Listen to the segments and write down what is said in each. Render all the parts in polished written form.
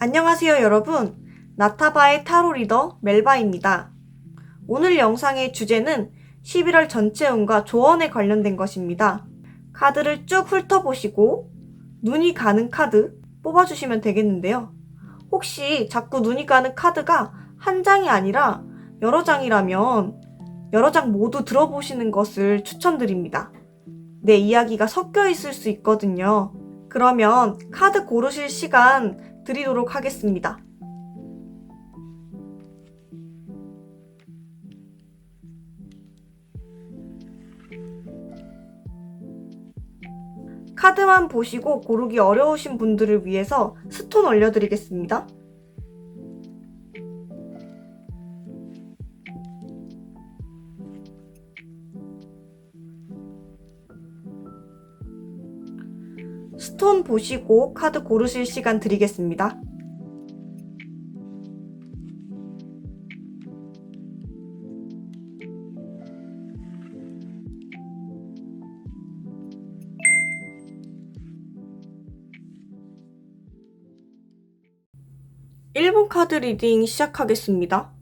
안녕하세요 여러분. 나타바의 타로 리더 멜바입니다. 오늘 영상의 주제는 11월 전체 운과 조언에 관련된 것입니다. 카드를 쭉 훑어보시고 눈이 가는 카드 뽑아주시면 되겠는데요. 혹시 자꾸 눈이 가는 카드가 한 장이 아니라 여러 장이라면 여러 장 모두 들어보시는 것을 추천드립니다. 내 이야기가 섞여 있을 수 있거든요. 그러면 카드 고르실 시간 드리도록 하겠습니다. 카드만 보시고 고르기 어려우신 분들을 위해서 스톤 올려드리겠습니다. 스톤 보시고 카드 고르실 시간 드리겠습니다. (1번) 카드 리딩 시작하겠습니다.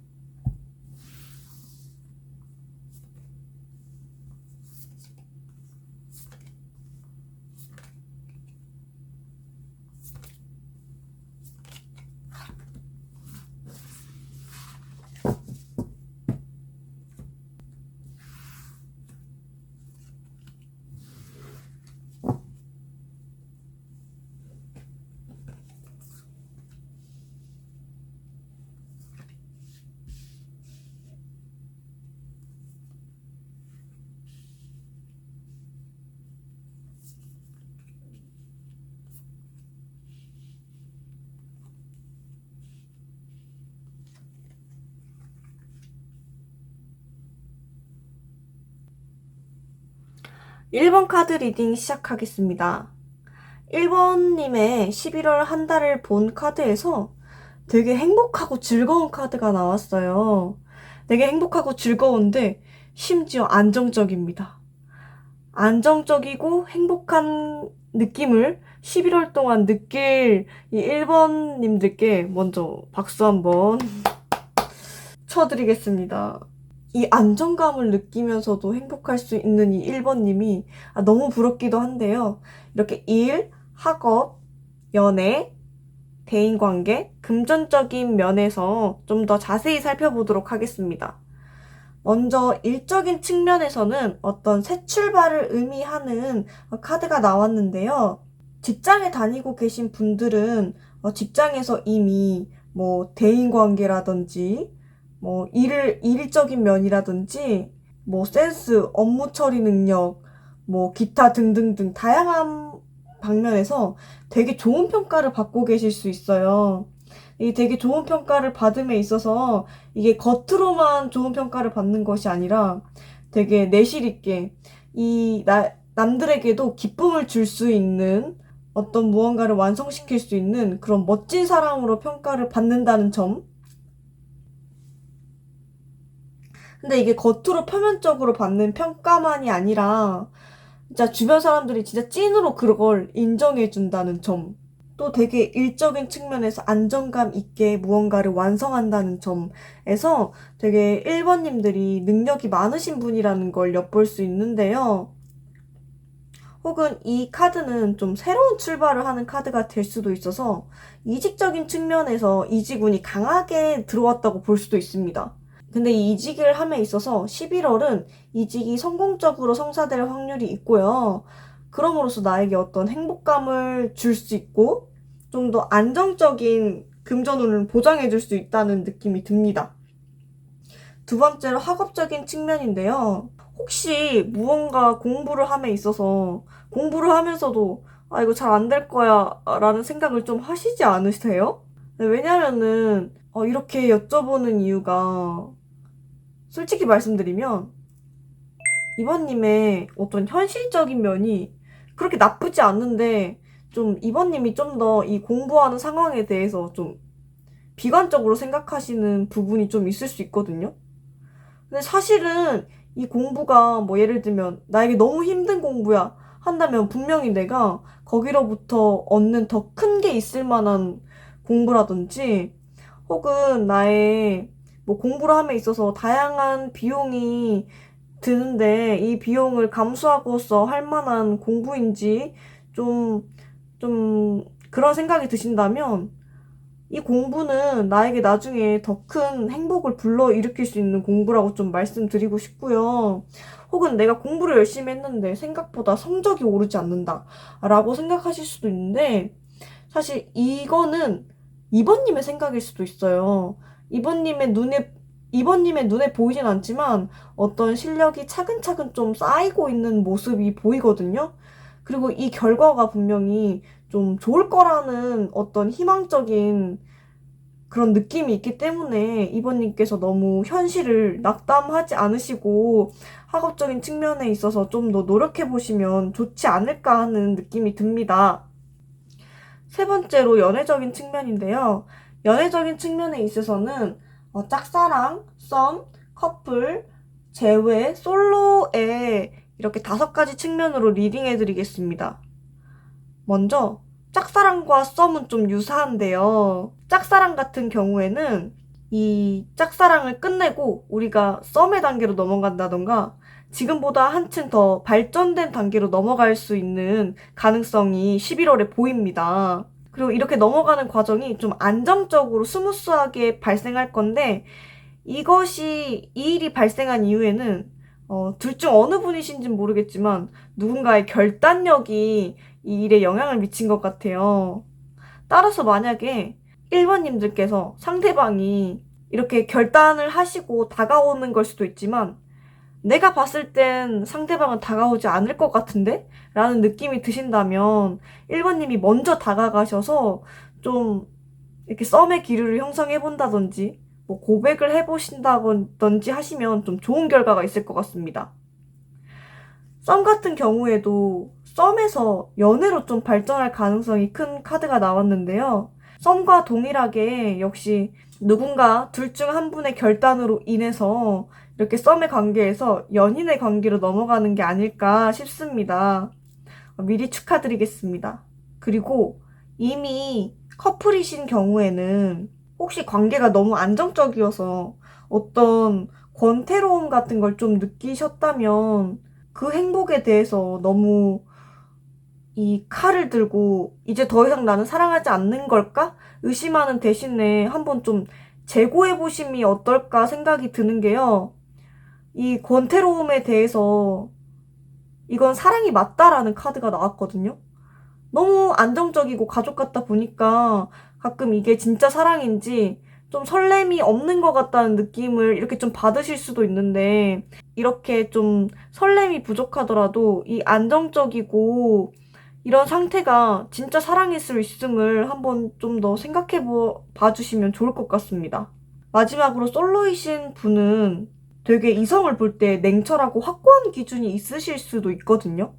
(1번) 카드 리딩 시작하겠습니다. 1번님의 11월 한 달을 본 카드에서 되게 행복하고 즐거운 카드가 나왔어요. 되게 행복하고 즐거운데 심지어 안정적입니다. 안정적이고 행복한 느낌을 11월 동안 느낄 이 1번님들께 먼저 박수 한번 쳐드리겠습니다. 이 안정감을 느끼면서도 행복할 수 있는 이 1번님이 너무 부럽기도 한데요. 이렇게 일, 학업, 연애, 대인관계, 금전적인 면에서 좀 더 자세히 살펴보도록 하겠습니다. 먼저 일적인 측면에서는 어떤 새 출발을 의미하는 카드가 나왔는데요. 직장에 다니고 계신 분들은 직장에서 이미 대인관계라든지 일적인 면이라든지 센스, 업무 처리 능력, 기타 등등등 다양한 방면에서 되게 좋은 평가를 받고 계실 수 있어요. 이 되게 좋은 평가를 받음에 있어서 이게 겉으로만 좋은 평가를 받는 것이 아니라 되게 내실 있게 남들에게도 기쁨을 줄 수 있는 어떤 무언가를 완성시킬 수 있는 그런 멋진 사람으로 평가를 받는다는 점. 근데 이게 겉으로 표면적으로 받는 평가만이 아니라 진짜 주변 사람들이 진짜 찐으로 그걸 인정해준다는 점. 또 되게 일적인 측면에서 안정감 있게 무언가를 완성한다는 점에서 되게 1번님들이 능력이 많으신 분이라는 걸 엿볼 수 있는데요. 혹은 이 카드는 좀 새로운 출발을 하는 카드가 될 수도 있어서 이직적인 측면에서 이직운이 강하게 들어왔다고 볼 수도 있습니다. 근데 이 이직을 함에 있어서 11월은 이직이 성공적으로 성사될 확률이 있고요. 그럼으로써 나에게 어떤 행복감을 줄 수 있고 좀 더 안정적인 금전운을 보장해 줄 수 있다는 느낌이 듭니다. 두 번째로 학업적인 측면인데요. 혹시 무언가 공부를 함에 있어서 공부를 하면서도 이거 잘 안 될 거야 라는 생각을 좀 하시지 않으세요? 네, 왜냐면은 이렇게 여쭤보는 이유가 솔직히 말씀드리면 이번님의 어떤 현실적인 면이 그렇게 나쁘지 않는데 좀 이번님이 좀 더 이 공부하는 상황에 대해서 좀 비관적으로 생각하시는 부분이 좀 있을 수 있거든요. 근데 사실은 이 공부가 예를 들면 나에게 너무 힘든 공부야 한다면 분명히 내가 거기로부터 얻는 더 큰 게 있을 만한 공부라든지 혹은 나의 뭐 공부를 함에 있어서 다양한 비용이 드는데 이 비용을 감수하고서 할 만한 공부인지 좀, 좀 그런 생각이 드신다면 이 공부는 나에게 나중에 더 큰 행복을 불러일으킬 수 있는 공부라고 좀 말씀드리고 싶고요. 혹은 내가 공부를 열심히 했는데 생각보다 성적이 오르지 않는다 라고 생각하실 수도 있는데 사실 이거는 이번님의 생각일 수도 있어요. 이번님의 눈에 이번님의 눈에 보이진 않지만 어떤 실력이 차근차근 좀 쌓이고 있는 모습이 보이거든요. 그리고 이 결과가 분명히 좀 좋을 거라는 어떤 희망적인 그런 느낌이 있기 때문에 이번님께서 너무 현실을 낙담하지 않으시고 학업적인 측면에 있어서 좀 더 노력해 보시면 좋지 않을까 하는 느낌이 듭니다. 세 번째로 연애적인 측면인데요. 연애적인 측면에 있어서는 짝사랑, 썸, 커플, 재회, 솔로에 이렇게 5가지 측면으로 리딩해 드리겠습니다. 먼저 짝사랑과 썸은 좀 유사한데요. 짝사랑 같은 경우에는 이 짝사랑을 끝내고 우리가 썸의 단계로 넘어간다던가 지금보다 한층 더 발전된 단계로 넘어갈 수 있는 가능성이 11월에 보입니다. 그리고 이렇게 넘어가는 과정이 좀 안정적으로 스무스하게 발생할 건데 이것이 이 일이 발생한 이후에는 둘 중 어느 분이신지는 모르겠지만 누군가의 결단력이 이 일에 영향을 미친 것 같아요. 따라서 만약에 1번님들께서 상대방이 이렇게 결단을 하시고 다가오는 걸 수도 있지만 내가 봤을 땐 상대방은 다가오지 않을 것 같은데? 라는 느낌이 드신다면 1번님이 먼저 다가가셔서 좀 이렇게 썸의 기류를 형성해 본다든지 뭐 고백을 해보신다든지 하시면 좀 좋은 결과가 있을 것 같습니다. 썸 같은 경우에도 썸에서 연애로 좀 발전할 가능성이 큰 카드가 나왔는데요. 썸과 동일하게 역시 누군가 둘 중 한 분의 결단으로 인해서 이렇게 썸의 관계에서 연인의 관계로 넘어가는 게 아닐까 싶습니다. 미리 축하드리겠습니다. 그리고 이미 커플이신 경우에는 혹시 관계가 너무 안정적이어서 어떤 권태로움 같은 걸 좀 느끼셨다면 그 행복에 대해서 너무 이 칼을 들고 이제 더 이상 나는 사랑하지 않는 걸까? 의심하는 대신에 한번 좀 재고해 보심이 어떨까 생각이 드는 게요. 이 권태로움에 대해서 이건 사랑이 맞다라는 카드가 나왔거든요. 너무 안정적이고 가족 같다 보니까 가끔 이게 진짜 사랑인지 좀 설렘이 없는 것 같다는 느낌을 이렇게 좀 받으실 수도 있는데 이렇게 좀 설렘이 부족하더라도 이 안정적이고 이런 상태가 진짜 사랑일 수 있음을 한번 좀 더 생각해 봐주시면 좋을 것 같습니다. 마지막으로 솔로이신 분은 되게 이성을 볼 때 냉철하고 확고한 기준이 있으실 수도 있거든요.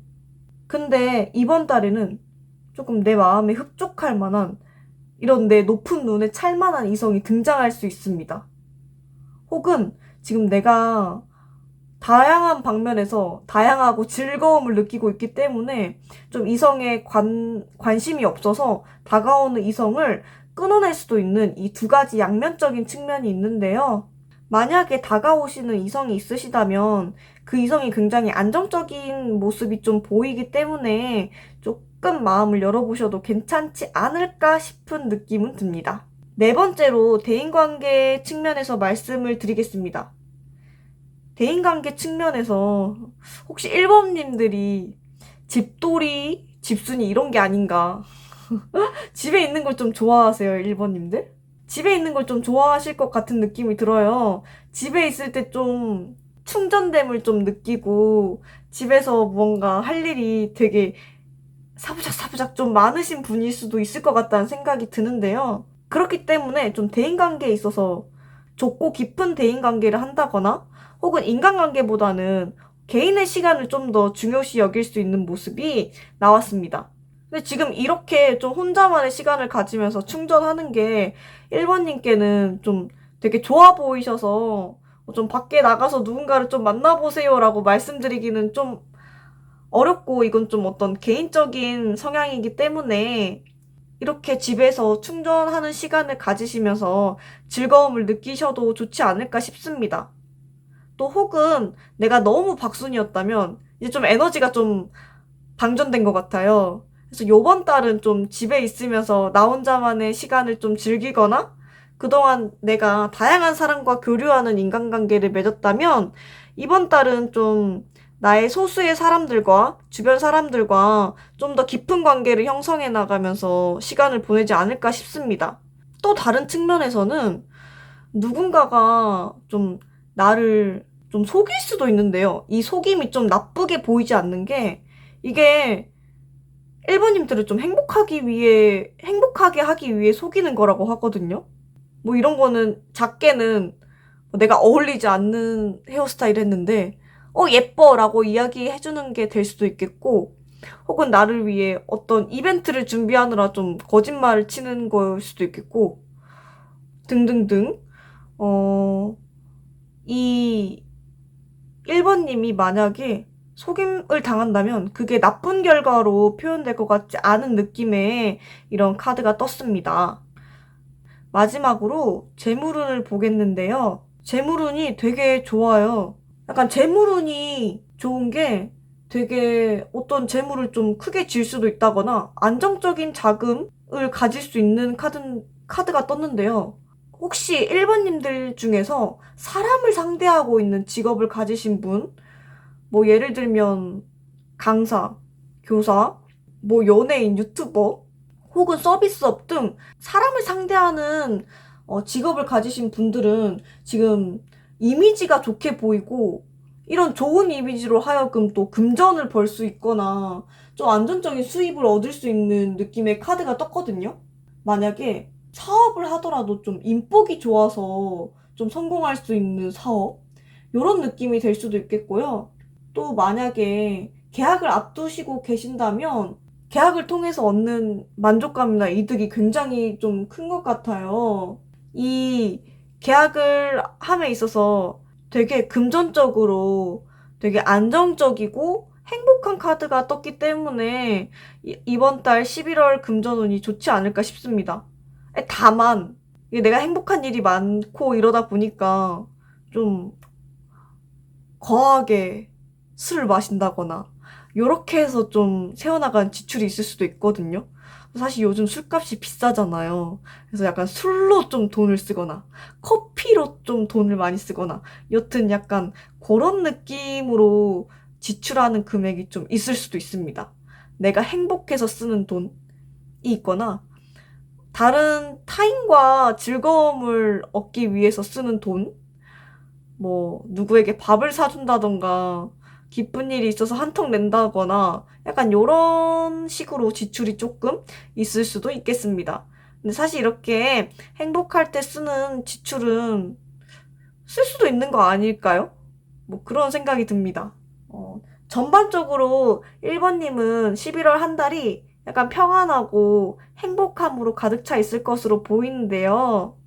근데 이번 달에는 조금 내 마음에 흡족할 만한 이런 내 높은 눈에 찰 만한 이성이 등장할 수 있습니다. 혹은 지금 내가 다양한 방면에서 다양하고 즐거움을 느끼고 있기 때문에 좀 이성에 관심이 없어서 다가오는 이성을 끊어낼 수도 있는 이 2가지 양면적인 측면이 있는데요. 만약에 다가오시는 이성이 있으시다면 그 이성이 굉장히 안정적인 모습이 좀 보이기 때문에 조금 마음을 열어보셔도 괜찮지 않을까 싶은 느낌은 듭니다. 네 번째로 대인관계 측면에서 말씀을 드리겠습니다. 대인관계 측면에서 혹시 1번님들이 집돌이, 집순이 이런 게 아닌가. 집에 있는 걸 좀 좋아하세요, 1번님들? 집에 있는 걸 좀 좋아하실 것 같은 느낌이 들어요. 집에 있을 때 좀 충전됨을 좀 느끼고 집에서 뭔가 할 일이 되게 사부작사부작 좀 많으신 분일 수도 있을 것 같다는 생각이 드는데요. 그렇기 때문에 좀 대인관계에 있어서 좁고 깊은 대인관계를 한다거나 혹은 인간관계보다는 개인의 시간을 좀 더 중요시 여길 수 있는 모습이 나왔습니다. 근데 지금 이렇게 좀 혼자만의 시간을 가지면서 충전하는 게 1번님께는 좀 되게 좋아 보이셔서 좀 밖에 나가서 누군가를 좀 만나보세요라고 말씀드리기는 좀 어렵고 이건 좀 어떤 개인적인 성향이기 때문에 이렇게 집에서 충전하는 시간을 가지시면서 즐거움을 느끼셔도 좋지 않을까 싶습니다. 또 혹은 내가 너무 박순이었다면 이제 좀 에너지가 좀 방전된 것 같아요. 그래서 요번 달은 좀 집에 있으면서 나 혼자만의 시간을 좀 즐기거나 그동안 내가 다양한 사람과 교류하는 인간관계를 맺었다면 이번 달은 좀 나의 소수의 사람들과 주변 사람들과 좀 더 깊은 관계를 형성해 나가면서 시간을 보내지 않을까 싶습니다. 또 다른 측면에서는 누군가가 좀 나를 좀 속일 수도 있는데요. 이 속임이 좀 나쁘게 보이지 않는 게 이게 1번님들을 좀 행복하게 하기 위해 속이는 거라고 하거든요. 뭐 이런 거는 작게는 내가 어울리지 않는 헤어스타일 했는데 예뻐 라고 이야기해주는 게 될 수도 있겠고 혹은 나를 위해 어떤 이벤트를 준비하느라 좀 거짓말을 치는 걸 수도 있겠고 등등등 이 1번님이 만약에 속임을 당한다면 그게 나쁜 결과로 표현될 것 같지 않은 느낌의 이런 카드가 떴습니다. 마지막으로 재물운을 보겠는데요. 재물운이 되게 좋아요. 약간 재물운이 좋은 게 되게 어떤 재물을 좀 크게 질 수도 있다거나 안정적인 자금을 가질 수 있는 카드가 떴는데요. 혹시 1번님들 중에서 사람을 상대하고 있는 직업을 가지신 분, 뭐 예를 들면 강사, 교사, 뭐 연예인, 유튜버, 혹은 서비스업 등 사람을 상대하는 직업을 가지신 분들은 지금 이미지가 좋게 보이고 이런 좋은 이미지로 하여금 또 금전을 벌 수 있거나 좀 안정적인 수입을 얻을 수 있는 느낌의 카드가 떴거든요. 만약에 사업을 하더라도 좀 인복이 좋아서 좀 성공할 수 있는 사업 이런 느낌이 될 수도 있겠고요. 또 만약에 계약을 앞두시고 계신다면 계약을 통해서 얻는 만족감이나 이득이 굉장히 좀 큰 것 같아요. 이 계약을 함에 있어서 되게 금전적으로 되게 안정적이고 행복한 카드가 떴기 때문에 이번 달 11월 금전운이 좋지 않을까 싶습니다. 다만 이게 내가 행복한 일이 많고 이러다 보니까 좀 거하게 술을 마신다거나 요렇게 해서 좀 새어나간 지출이 있을 수도 있거든요. 사실 요즘 술값이 비싸잖아요. 그래서 약간 술로 좀 돈을 쓰거나 커피로 좀 돈을 많이 쓰거나 여튼 약간 그런 느낌으로 지출하는 금액이 좀 있을 수도 있습니다. 내가 행복해서 쓰는 돈이 있거나 다른 타인과 즐거움을 얻기 위해서 쓰는 돈, 뭐 누구에게 밥을 사준다던가 기쁜 일이 있어서 한턱 낸다거나 약간 요런 식으로 지출이 조금 있을 수도 있겠습니다. 근데 사실 이렇게 행복할 때 쓰는 지출은 쓸 수도 있는 거 아닐까요? 뭐 그런 생각이 듭니다. 전반적으로 1번님은 11월 한 달이 약간 평안하고 행복함으로 가득 차 있을 것으로 보이는데요.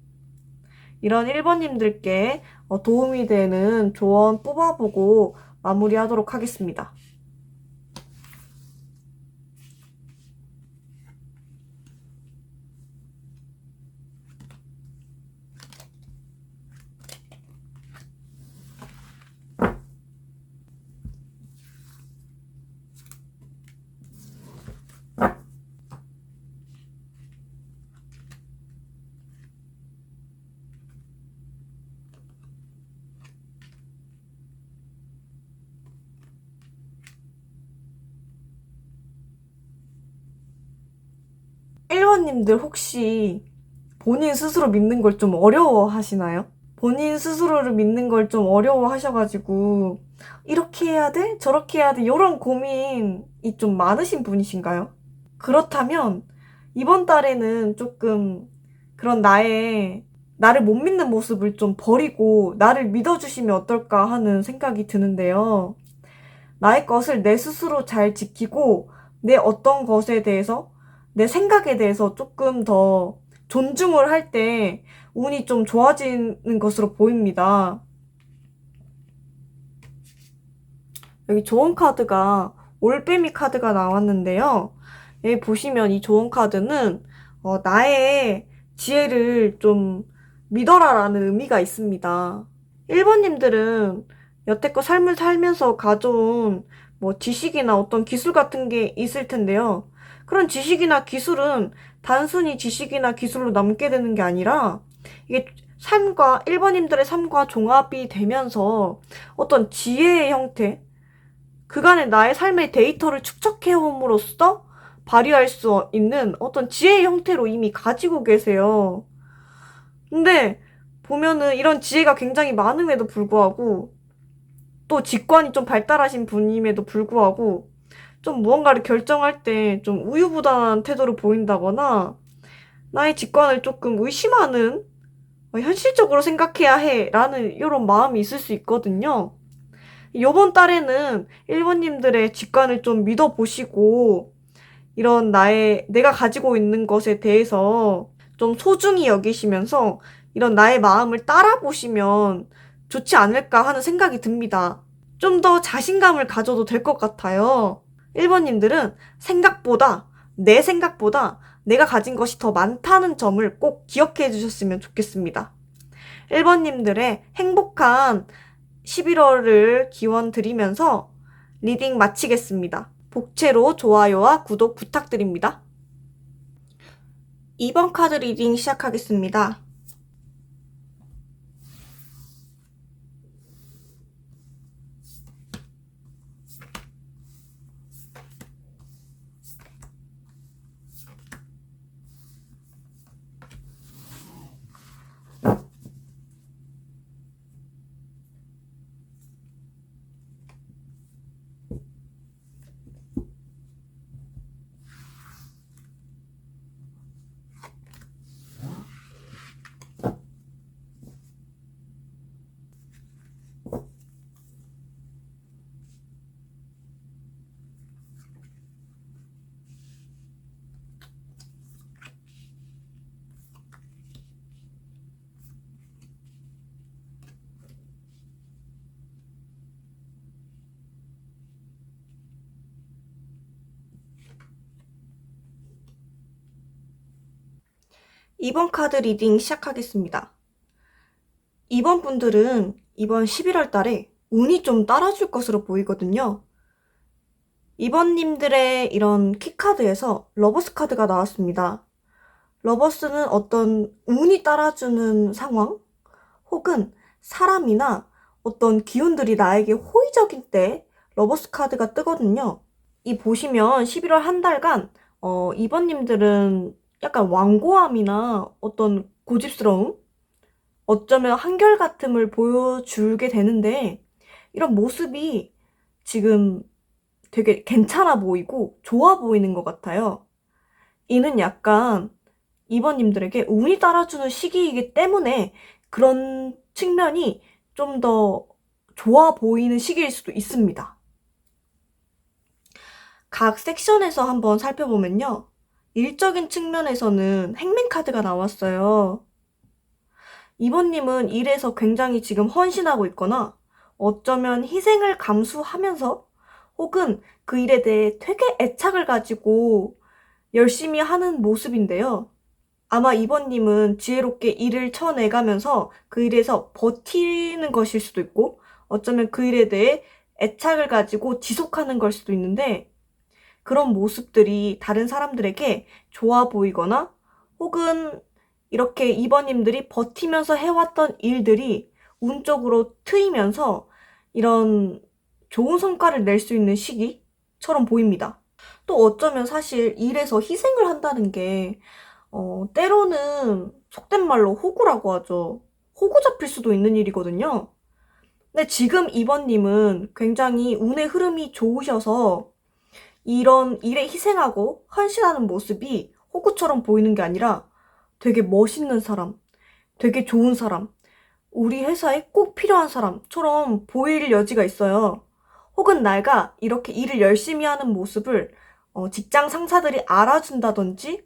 이런 1번님들께 도움이 되는 조언 뽑아보고 마무리하도록 하겠습니다. 1번님들 혹시 본인 스스로 믿는 걸 좀 어려워하시나요? 본인 스스로를 믿는 걸 좀 어려워하셔가지고 이렇게 해야 돼? 저렇게 해야 돼? 이런 고민이 좀 많으신 분이신가요? 그렇다면 이번 달에는 조금 그런 나를 못 믿는 모습을 좀 버리고 나를 믿어주시면 어떨까 하는 생각이 드는데요. 나의 것을 내 스스로 잘 지키고 내 어떤 것에 대해서 내 생각에 대해서 조금 더 존중을 할 때 운이 좀 좋아지는 것으로 보입니다. 여기 조언 카드가 올빼미 카드가 나왔는데요. 여기 보시면 이 조언 카드는 나의 지혜를 좀 믿어라라는 의미가 있습니다. 1번님들은 여태껏 삶을 살면서 가져온 뭐 지식이나 어떤 기술 같은 게 있을 텐데요. 그런 지식이나 기술은 단순히 지식이나 기술로 남게 되는 게 아니라 이게 1번님들의 삶과 종합이 되면서 어떤 지혜의 형태, 그간의 나의 삶의 데이터를 축적해옴으로써 발휘할 수 있는 어떤 지혜의 형태로 이미 가지고 계세요. 근데 보면은 이런 지혜가 굉장히 많음에도 불구하고 또 직관이 좀 발달하신 분임에도 불구하고 좀 무언가를 결정할 때 좀 우유부단한 태도를 보인다거나 나의 직관을 조금 의심하는 현실적으로 생각해야 해 라는 이런 마음이 있을 수 있거든요. 요번 달에는 1번님들의 직관을 좀 믿어보시고 이런 내가 가지고 있는 것에 대해서 좀 소중히 여기시면서 이런 나의 마음을 따라보시면 좋지 않을까 하는 생각이 듭니다. 좀 더 자신감을 가져도 될 것 같아요. 1번님들은 내 생각보다 내가 가진 것이 더 많다는 점을 꼭 기억해 주셨으면 좋겠습니다. 1번님들의 행복한 11월을 기원 드리면서 리딩 마치겠습니다. 복채로 좋아요와 구독 부탁드립니다. 2번 카드 리딩 시작하겠습니다. 이번 카드 리딩 시작하겠습니다. 이번 분들은 이번 11월 달에 운이 좀 따라줄 것으로 보이거든요. 이번님들의 이런 키카드에서 러버스 카드가 나왔습니다. 러버스는 어떤 운이 따라주는 상황 혹은 사람이나 어떤 기운들이 나에게 호의적일 때 러버스 카드가 뜨거든요. 이 보시면 11월 한 달간 이번님들은 약간 완고함이나 어떤 고집스러움, 어쩌면 한결같음을 보여주게 되는데 이런 모습이 지금 되게 괜찮아 보이고 좋아 보이는 것 같아요. 이는 약간 이번님들에게 운이 따라주는 시기이기 때문에 그런 측면이 좀 더 좋아 보이는 시기일 수도 있습니다. 각 섹션에서 한번 살펴보면요. 일적인 측면에서는 행맨 카드가 나왔어요. 이번님은 일에서 굉장히 지금 헌신하고 있거나 어쩌면 희생을 감수하면서 혹은 그 일에 대해 되게 애착을 가지고 열심히 하는 모습인데요. 아마 이번님은 지혜롭게 일을 쳐내가면서 그 일에서 버티는 것일 수도 있고 어쩌면 그 일에 대해 애착을 가지고 지속하는 걸 수도 있는데 그런 모습들이 다른 사람들에게 좋아 보이거나 혹은 이렇게 이번님들이 버티면서 해왔던 일들이 운적으로 트이면서 이런 좋은 성과를 낼 수 있는 시기처럼 보입니다. 또 어쩌면 사실 일에서 희생을 한다는 게 때로는 속된 말로 호구라고 하죠. 호구 잡힐 수도 있는 일이거든요. 근데 지금 이번님은 굉장히 운의 흐름이 좋으셔서 이런 일에 희생하고 헌신하는 모습이 호구처럼 보이는 게 아니라 되게 멋있는 사람, 되게 좋은 사람, 우리 회사에 꼭 필요한 사람처럼 보일 여지가 있어요. 혹은 내가 이렇게 일을 열심히 하는 모습을 직장 상사들이 알아준다든지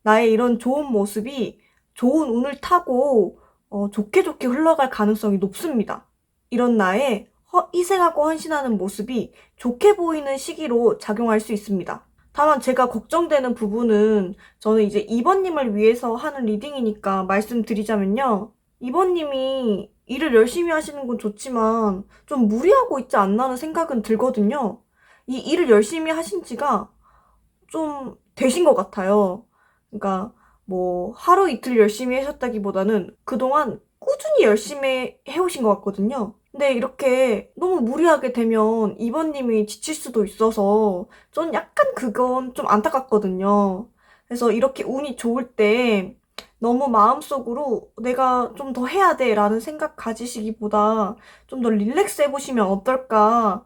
나의 이런 좋은 모습이 좋은 운을 타고 좋게 좋게 흘러갈 가능성이 높습니다. 이런 나의 희생하고 헌신하는 모습이 좋게 보이는 시기로 작용할 수 있습니다. 다만 제가 걱정되는 부분은 저는 이제 2번님을 위해서 하는 리딩이니까 말씀드리자면요. 2번님이 일을 열심히 하시는 건 좋지만 좀 무리하고 있지 않나는 생각은 들거든요. 이 일을 열심히 하신 지가 좀 되신 것 같아요. 그러니까 뭐 하루 이틀 열심히 하셨다기보다는 그동안 꾸준히 열심히 해오신 것 같거든요. 근데 이렇게 너무 무리하게 되면 이번님이 지칠 수도 있어서 전 약간 그건 좀 안타깝거든요. 그래서 이렇게 운이 좋을 때 너무 마음속으로 내가 좀 더 해야 돼 라는 생각 가지시기보다 좀 더 릴렉스 해보시면 어떨까.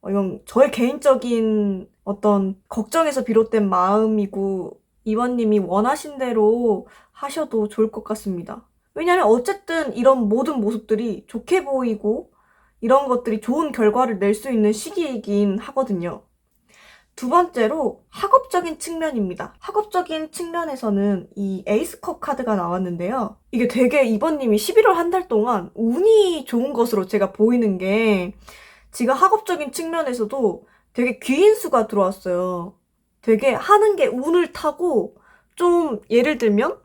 이건 저의 개인적인 어떤 걱정에서 비롯된 마음이고 이원님이 원하신 대로 하셔도 좋을 것 같습니다. 왜냐하면 어쨌든 이런 모든 모습들이 좋게 보이고 이런 것들이 좋은 결과를 낼 수 있는 시기이긴 하거든요. 두 번째로 학업적인 측면입니다. 학업적인 측면에서는 이 에이스컵 카드가 나왔는데요. 이게 되게 이번님이 11월 한 달 동안 운이 좋은 것으로 제가 보이는 게 지금 학업적인 측면에서도 되게 귀인수가 들어왔어요. 되게 하는 게 운을 타고 좀 예를 들면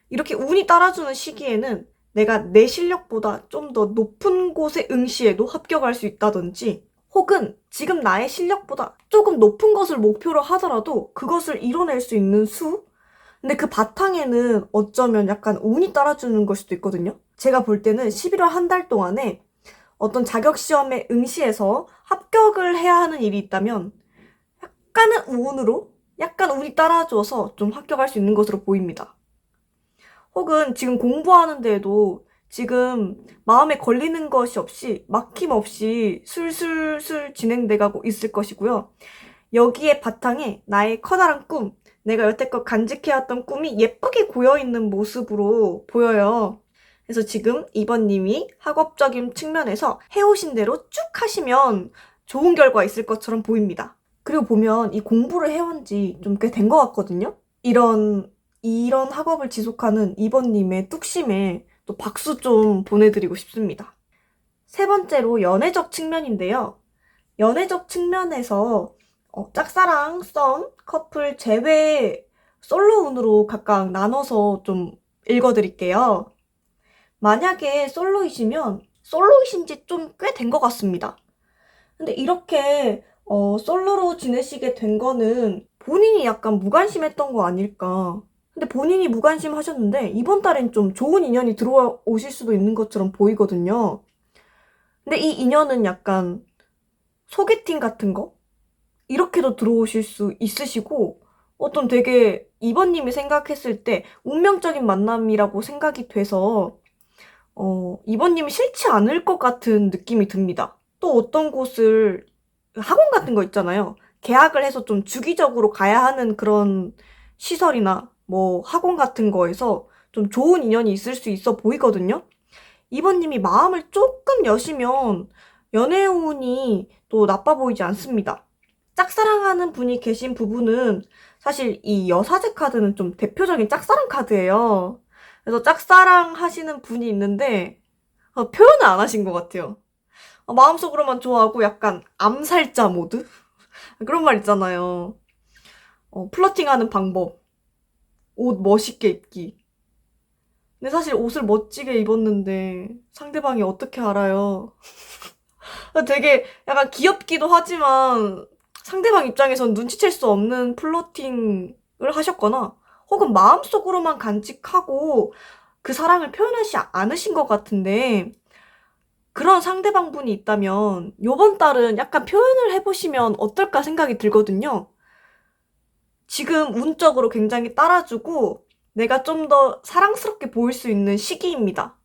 이렇게 운이 따라주는 시기에는 내가 내 실력보다 좀 더 높은 곳의 응시에도 합격할 수 있다든지 혹은 지금 나의 실력보다 조금 높은 것을 목표로 하더라도 그것을 이뤄낼 수 있는 수? 근데 그 바탕에는 어쩌면 약간 운이 따라주는 걸 수도 있거든요. 제가 볼 때는 11월 한 달 동안에 어떤 자격시험에 응시해서 합격을 해야 하는 일이 있다면 약간은 운으로, 약간 운이 따라줘서 좀 합격할 수 있는 것으로 보입니다. 혹은 지금 공부하는 데에도 지금 마음에 걸리는 것이 없이 막힘없이 술술술 진행돼가고 있을 것이고요. 여기에 바탕에 나의 커다란 꿈, 내가 여태껏 간직해왔던 꿈이 예쁘게 고여있는 모습으로 보여요. 그래서 지금 2번님이 학업적인 측면에서 해오신 대로 쭉 하시면 좋은 결과 있을 것처럼 보입니다. 그리고 보면 이 공부를 해온 지 좀 꽤 된 것 같거든요? 이런 학업을 지속하는 2번님의 뚝심에 또 박수 좀 보내드리고 싶습니다. 세 번째로 연애적 측면인데요. 연애적 측면에서 짝사랑, 썸, 커플 제외 솔로운으로 각각 나눠서 좀 읽어드릴게요. 만약에 솔로이신 지 좀 꽤 된 것 같습니다. 근데 이렇게 솔로로 지내시게 된 거는 본인이 약간 무관심했던 거 아닐까. 근데 본인이 무관심하셨는데 이번 달엔 좀 좋은 인연이 들어오실 수도 있는 것처럼 보이거든요. 근데 이 인연은 약간 소개팅 같은 거? 이렇게도 들어오실 수 있으시고 어떤 되게 이번님이 생각했을 때 운명적인 만남이라고 생각이 돼서 이번님이 싫지 않을 것 같은 느낌이 듭니다. 또 어떤 곳을 학원 같은 거 있잖아요. 계약을 해서 좀 주기적으로 가야 하는 그런 시설이나 뭐 학원 같은 거에서 좀 좋은 인연이 있을 수 있어 보이거든요. 이번님이 마음을 조금 여시면 연애운이 또 나빠 보이지 않습니다. 짝사랑하는 분이 계신 부분은 사실 이 여사제 카드는 좀 대표적인 짝사랑 카드예요. 그래서 짝사랑 하시는 분이 있는데 표현을 안 하신 것 같아요. 마음속으로만 좋아하고 약간 암살자 모드? 그런 말 있잖아요. 플러팅하는 방법. 옷 멋있게 입기. 근데 사실 옷을 멋지게 입었는데 상대방이 어떻게 알아요? 되게 약간 귀엽기도 하지만 상대방 입장에선 눈치챌 수 없는 플러팅을 하셨거나 혹은 마음속으로만 간직하고 그 사랑을 표현하지 않으신 것 같은데 그런 상대방분이 있다면 요번 달은 약간 표현을 해보시면 어떨까 생각이 들거든요. 지금 운적으로 굉장히 따라주고 내가 좀 더 사랑스럽게 보일 수 있는 시기입니다.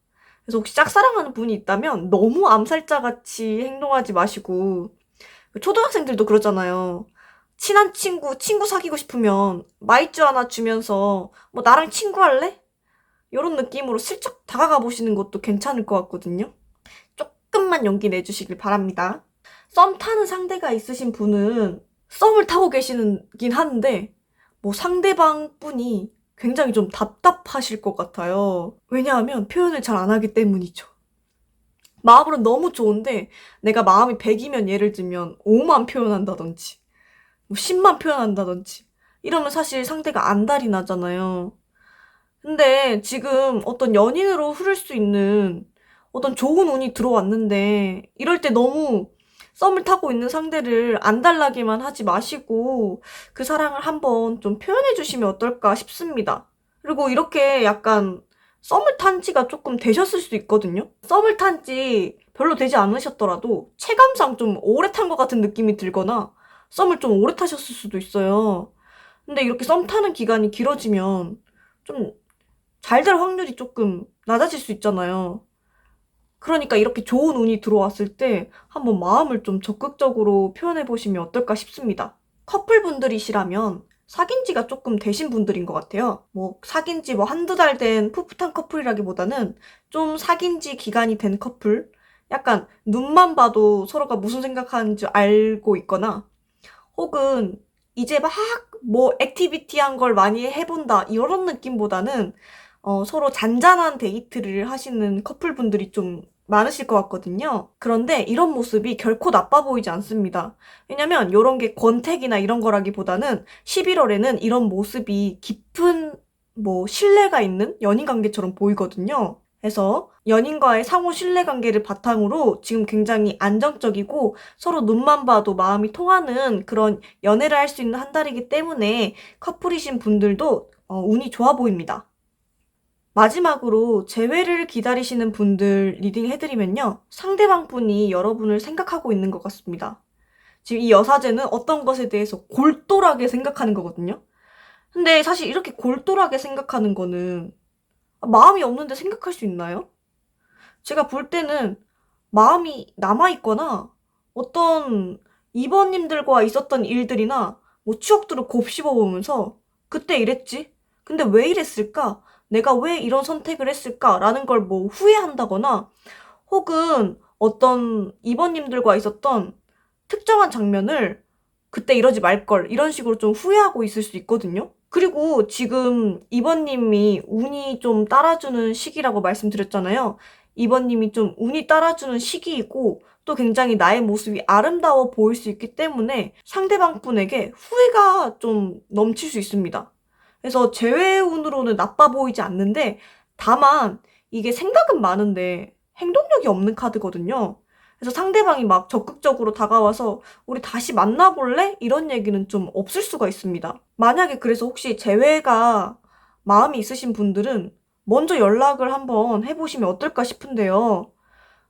그래서 혹시 짝사랑하는 분이 있다면 너무 암살자같이 행동하지 마시고 초등학생들도 그러잖아요. 친한 친구 사귀고 싶으면 마이쮸 하나 주면서 뭐 나랑 친구할래? 이런 느낌으로 슬쩍 다가가 보시는 것도 괜찮을 것 같거든요. 조금만 용기 내주시길 바랍니다. 썸 타는 상대가 있으신 분은 썸을 타고 계시긴 하는데 뭐 상대방 분이 굉장히 좀 답답하실 것 같아요. 왜냐하면 표현을 잘 안 하기 때문이죠. 마음으로는 너무 좋은데 내가 마음이 100이면 예를 들면 5만 표현한다든지 뭐 심만 표현한다든지 이러면 사실 상대가 안달이 나잖아요. 근데 지금 어떤 연인으로 흐를 수 있는 어떤 좋은 운이 들어왔는데 이럴 때 너무 썸을 타고 있는 상대를 안달나게만 하지 마시고 그 사랑을 한번 좀 표현해 주시면 어떨까 싶습니다. 그리고 이렇게 약간 썸을 탄 지가 조금 되셨을 수도 있거든요. 썸을 탄 지 별로 되지 않으셨더라도 체감상 좀 오래 탄 것 같은 느낌이 들거나 썸을 좀 오래 타셨을 수도 있어요. 근데 이렇게 썸 타는 기간이 길어지면 좀 잘 될 확률이 조금 낮아질 수 있잖아요. 그러니까 이렇게 좋은 운이 들어왔을 때 한번 마음을 좀 적극적으로 표현해 보시면 어떨까 싶습니다. 커플분들이시라면 사귄 지가 조금 되신 분들인 것 같아요. 뭐 사귄 지 뭐 한두 달 된 풋풋한 커플이라기보다는 좀 사귄 지 기간이 된 커플, 약간 눈만 봐도 서로가 무슨 생각하는지 알고 있거나 혹은 이제 막 뭐 액티비티한 걸 많이 해본다 이런 느낌보다는 서로 잔잔한 데이트를 하시는 커플분들이 좀 많으실 것 같거든요. 그런데 이런 모습이 결코 나빠 보이지 않습니다. 왜냐면 이런 게 권태기나 이런 거라기보다는 11월에는 이런 모습이 깊은 뭐 신뢰가 있는 연인 관계처럼 보이거든요. 그래서 연인과의 상호 신뢰 관계를 바탕으로 지금 굉장히 안정적이고 서로 눈만 봐도 마음이 통하는 그런 연애를 할 수 있는 한 달이기 때문에 커플이신 분들도 운이 좋아 보입니다. 마지막으로 재회를 기다리시는 분들 리딩 해드리면요. 상대방 분이 여러분을 생각하고 있는 것 같습니다. 지금 이 여사제는 어떤 것에 대해서 골똘하게 생각하는 거거든요. 근데 사실 이렇게 골똘하게 생각하는 거는 마음이 없는데 생각할 수 있나요? 제가 볼 때는 마음이 남아있거나 어떤 이번님들과 있었던 일들이나 뭐 추억들을 곱씹어 보면서 그때 이랬지? 근데 왜 이랬을까? 내가 왜 이런 선택을 했을까? 라는 걸 뭐 후회한다거나 혹은 어떤 이번님들과 있었던 특정한 장면을 그때 이러지 말걸 이런 식으로 좀 후회하고 있을 수 있거든요. 그리고 지금 이번님이 운이 좀 따라주는 시기라고 말씀드렸잖아요. 이번님이 좀 운이 따라주는 시기이고 또 굉장히 나의 모습이 아름다워 보일 수 있기 때문에 상대방 분에게 후회가 좀 넘칠 수 있습니다. 그래서 재회운으로는 나빠 보이지 않는데 다만 이게 생각은 많은데 행동력이 없는 카드거든요. 그래서 상대방이 막 적극적으로 다가와서 우리 다시 만나볼래? 이런 얘기는 좀 없을 수가 있습니다. 만약에 그래서 혹시 재회가 마음이 있으신 분들은 먼저 연락을 한번 해보시면 어떨까 싶은데요.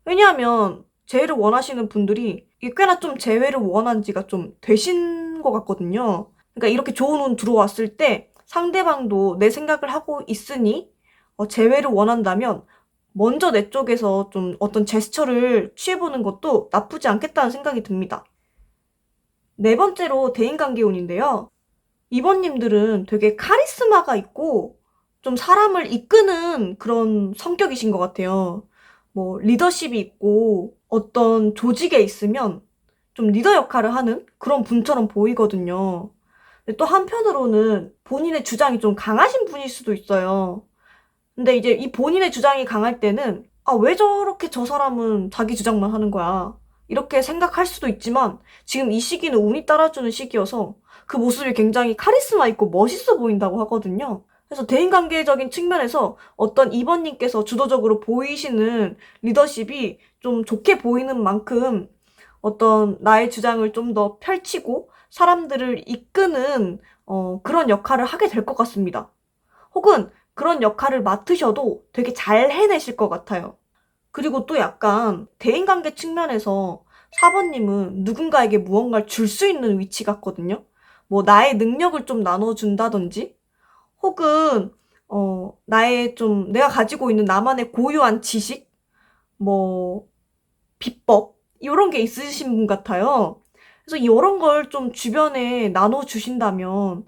왜냐하면 재회를 원하시는 분들이 꽤나 좀 재회를 원한 지가 좀 되신 것 같거든요. 그러니까 이렇게 좋은 운 들어왔을 때 상대방도 내 생각을 하고 있으니 재회를 원한다면 먼저 내 쪽에서 좀 어떤 제스처를 취해보는 것도 나쁘지 않겠다는 생각이 듭니다. 네 번째로 대인관계운인데요. 이번님들은 되게 카리스마가 있고 좀 사람을 이끄는 그런 성격이신 것 같아요. 뭐 리더십이 있고 어떤 조직에 있으면 좀 리더 역할을 하는 그런 분처럼 보이거든요. 근데 또 한편으로는 본인의 주장이 좀 강하신 분일 수도 있어요. 근데 이제 이 본인의 주장이 강할 때는 왜 저렇게 저 사람은 자기 주장만 하는 거야. 이렇게 생각할 수도 있지만 지금 이 시기는 운이 따라주는 시기여서 그 모습이 굉장히 카리스마 있고 멋있어 보인다고 하거든요. 그래서 대인관계적인 측면에서 어떤 이번님께서 주도적으로 보이시는 리더십이 좀 좋게 보이는 만큼 어떤 나의 주장을 좀 더 펼치고 사람들을 이끄는 그런 역할을 하게 될 것 같습니다. 혹은 그런 역할을 맡으셔도 되게 잘 해내실 것 같아요. 그리고 또 약간 대인관계 측면에서 4번님은 누군가에게 무언가를 줄 수 있는 위치 같거든요. 뭐 나의 능력을 좀 나눠준다든지 혹은 나의 좀 내가 가지고 있는 나만의 고유한 지식, 뭐 비법 이런 게 있으신 분 같아요. 그래서 이런 걸 좀 주변에 나눠주신다면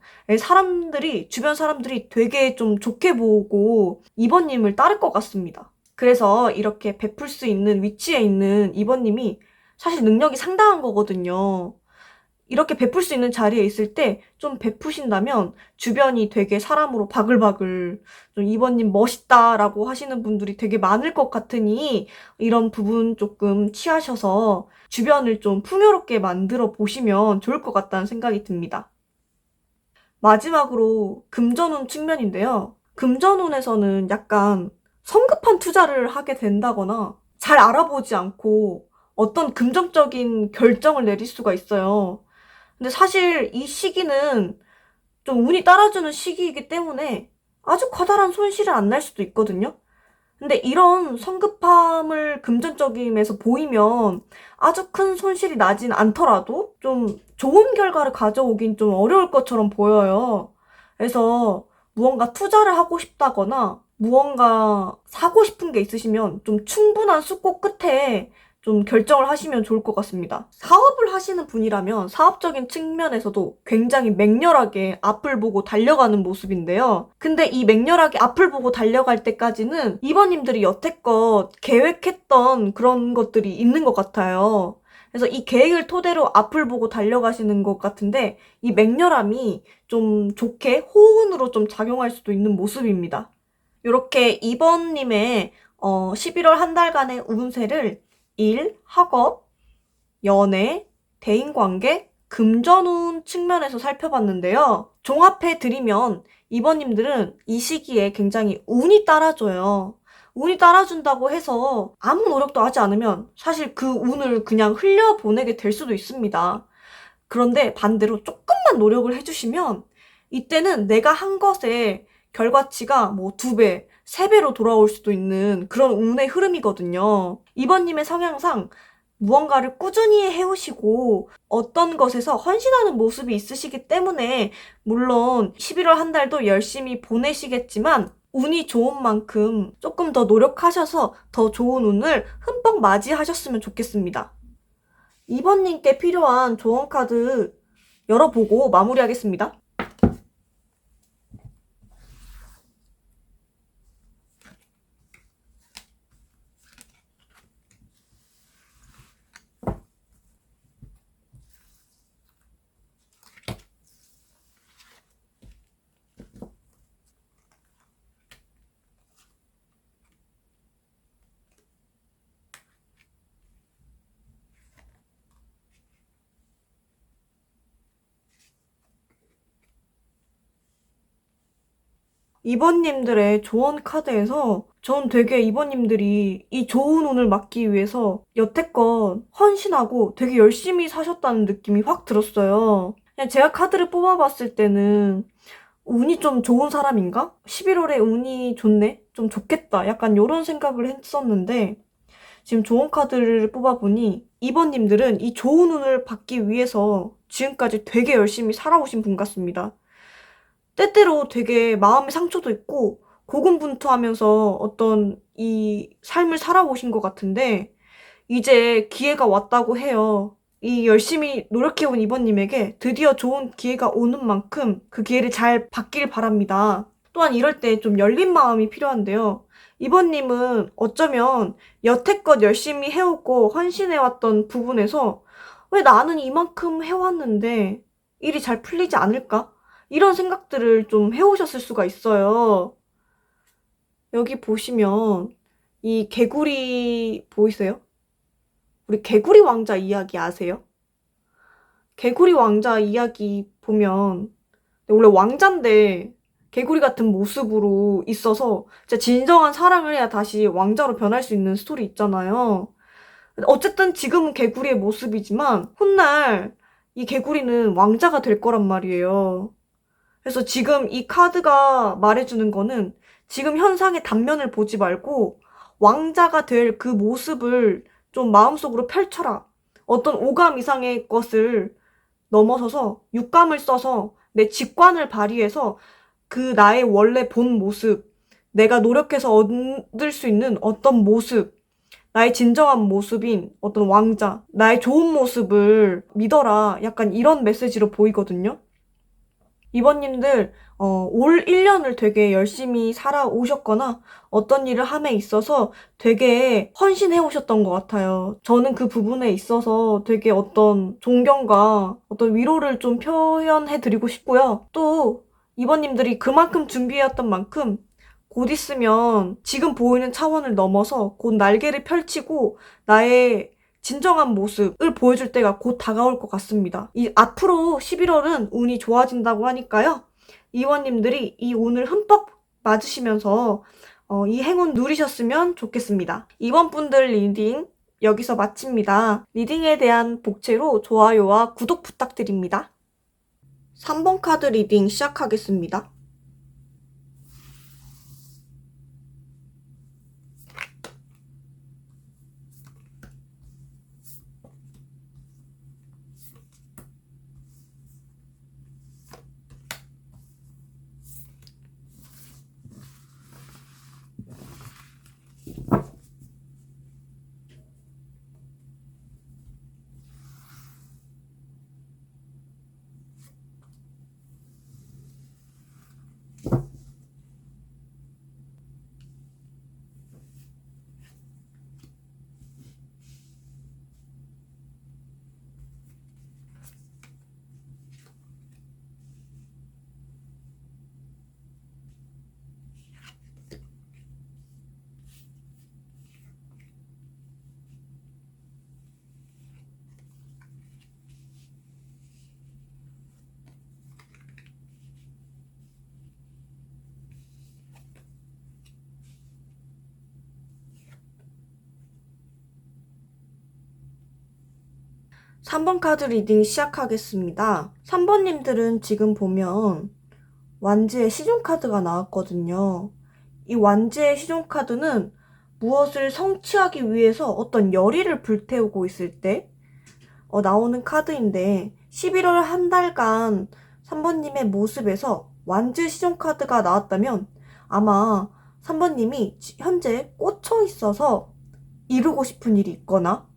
주변 사람들이 되게 좀 좋게 보고 이번님을 따를 것 같습니다. 그래서 이렇게 베풀 수 있는 위치에 있는 이번님이 사실 능력이 상당한 거거든요. 이렇게 베풀 수 있는 자리에 있을 때 좀 베푸신다면 주변이 되게 사람으로 바글바글 좀 이번님 멋있다라고 하시는 분들이 되게 많을 것 같으니 이런 부분 조금 취하셔서 주변을 좀 풍요롭게 만들어 보시면 좋을 것 같다는 생각이 듭니다. 마지막으로 금전운 측면인데요. 금전운에서는 약간 성급한 투자를 하게 된다거나 잘 알아보지 않고 어떤 금전적인 결정을 내릴 수가 있어요. 근데 사실 이 시기는 좀 운이 따라주는 시기이기 때문에 아주 커다란 손실을 안 날 수도 있거든요. 근데 이런 성급함을 금전적임에서 보이면 아주 큰 손실이 나진 않더라도 좀 좋은 결과를 가져오긴 좀 어려울 것처럼 보여요. 그래서 무언가 투자를 하고 싶다거나 무언가 사고 싶은 게 있으시면 좀 충분한 숙고 끝에 좀 결정을 하시면 좋을 것 같습니다. 사업을 하시는 분이라면 사업적인 측면에서도 굉장히 맹렬하게 앞을 보고 달려가는 모습인데요. 근데 이 맹렬하게 앞을 보고 달려갈 때까지는 이번님들이 여태껏 계획했던 그런 것들이 있는 것 같아요. 그래서 이 계획을 토대로 앞을 보고 달려가시는 것 같은데 이 맹렬함이 좀 좋게 호운으로 좀 작용할 수도 있는 모습입니다. 이렇게 이번님의 11월 한 달간의 운세를 일, 학업, 연애, 대인관계, 금전운 측면에서 살펴봤는데요. 종합해드리면 이번님들은 이 시기에 굉장히 운이 따라줘요. 운이 따라준다고 해서 아무 노력도 하지 않으면 사실 그 운을 그냥 흘려보내게 될 수도 있습니다. 그런데 반대로 조금만 노력을 해주시면 이때는 내가 한 것의 결과치가 뭐 2배, 3배로 돌아올 수도 있는 그런 운의 흐름이거든요. 이번님의 성향상 무언가를 꾸준히 해오시고 어떤 것에서 헌신하는 모습이 있으시기 때문에 물론 11월 한 달도 열심히 보내시겠지만 운이 좋은 만큼 조금 더 노력하셔서 더 좋은 운을 흠뻑 맞이하셨으면 좋겠습니다. 이번님께 필요한 조언 카드 열어보고 마무리하겠습니다. 이번님들의 조언 카드에서 전 되게 이번님들이 이 좋은 운을 막기 위해서 여태껏 헌신하고 되게 열심히 사셨다는 느낌이 확 들었어요. 그냥 제가 카드를 뽑아봤을 때는 운이 좀 좋은 사람인가? 11월에 운이 좋네? 좀 좋겠다. 약간 이런 생각을 했었는데 지금 좋은 카드를 뽑아보니 이번님들은 이 좋은 운을 받기 위해서 지금까지 되게 열심히 살아오신 분 같습니다. 때때로 되게 마음의 상처도 있고 고군분투하면서 어떤 이 삶을 살아오신 것 같은데 이제 기회가 왔다고 해요. 이 열심히 노력해온 이번님에게 드디어 좋은 기회가 오는 만큼 그 기회를 잘 받길 바랍니다. 또한 이럴 때 좀 열린 마음이 필요한데요. 이번님은 어쩌면 여태껏 열심히 해오고 헌신해왔던 부분에서 왜 나는 이만큼 해왔는데 일이 잘 풀리지 않을까? 이런 생각들을 좀 해오셨을 수가 있어요. 여기 보시면 이 개구리 보이세요? 우리 개구리 왕자 이야기 아세요? 개구리 왕자 이야기 보면 원래 왕자인데 개구리 같은 모습으로 있어서 진짜 진정한 사랑을 해야 다시 왕자로 변할 수 있는 스토리 있잖아요. 어쨌든 지금은 개구리의 모습이지만 훗날 이 개구리는 왕자가 될 거란 말이에요. 그래서 지금 이 카드가 말해주는 거는 지금 현상의 단면을 보지 말고 왕자가 될 그 모습을 좀 마음속으로 펼쳐라. 어떤 오감 이상의 것을 넘어서서 육감을 써서 내 직관을 발휘해서 그 나의 원래 본 모습, 내가 노력해서 얻을 수 있는 어떤 모습, 나의 진정한 모습인 어떤 왕자, 나의 좋은 모습을 믿어라. 약간 이런 메시지로 보이거든요. 이번님들 올 1년을 되게 열심히 살아오셨거나 어떤 일을 함에 있어서 되게 헌신해 오셨던 것 같아요. 저는 그 부분에 있어서 되게 어떤 존경과 어떤 위로를 좀 표현해 드리고 싶고요. 또 이번님들이 그만큼 준비해왔던 만큼 곧 있으면 지금 보이는 차원을 넘어서 곧 날개를 펼치고 나의 진정한 모습을 보여줄 때가 곧 다가올 것 같습니다. 이 앞으로 11월은 운이 좋아진다고 하니까요. 이원님들이 이 운을 흠뻑 맞으시면서 이 행운 누리셨으면 좋겠습니다. 이번 분들 리딩 여기서 마칩니다. 리딩에 대한 복채로 좋아요와 구독 부탁드립니다. 3번 카드 리딩 시작하겠습니다. 삼 번 카드 리딩 시작하겠습니다. 3번님들은 지금 보면 완지의 시종카드가 나왔거든요. 이 완지의 시종카드는 무엇을 성취하기 위해서 어떤 열의를 불태우고 있을 때 나오는 카드인데 11월 한 달간 3번님의 모습에서 완지 시종카드가 나왔다면 아마 3번님이 현재 꽂혀 있어서 이루고 싶은 일이 있거나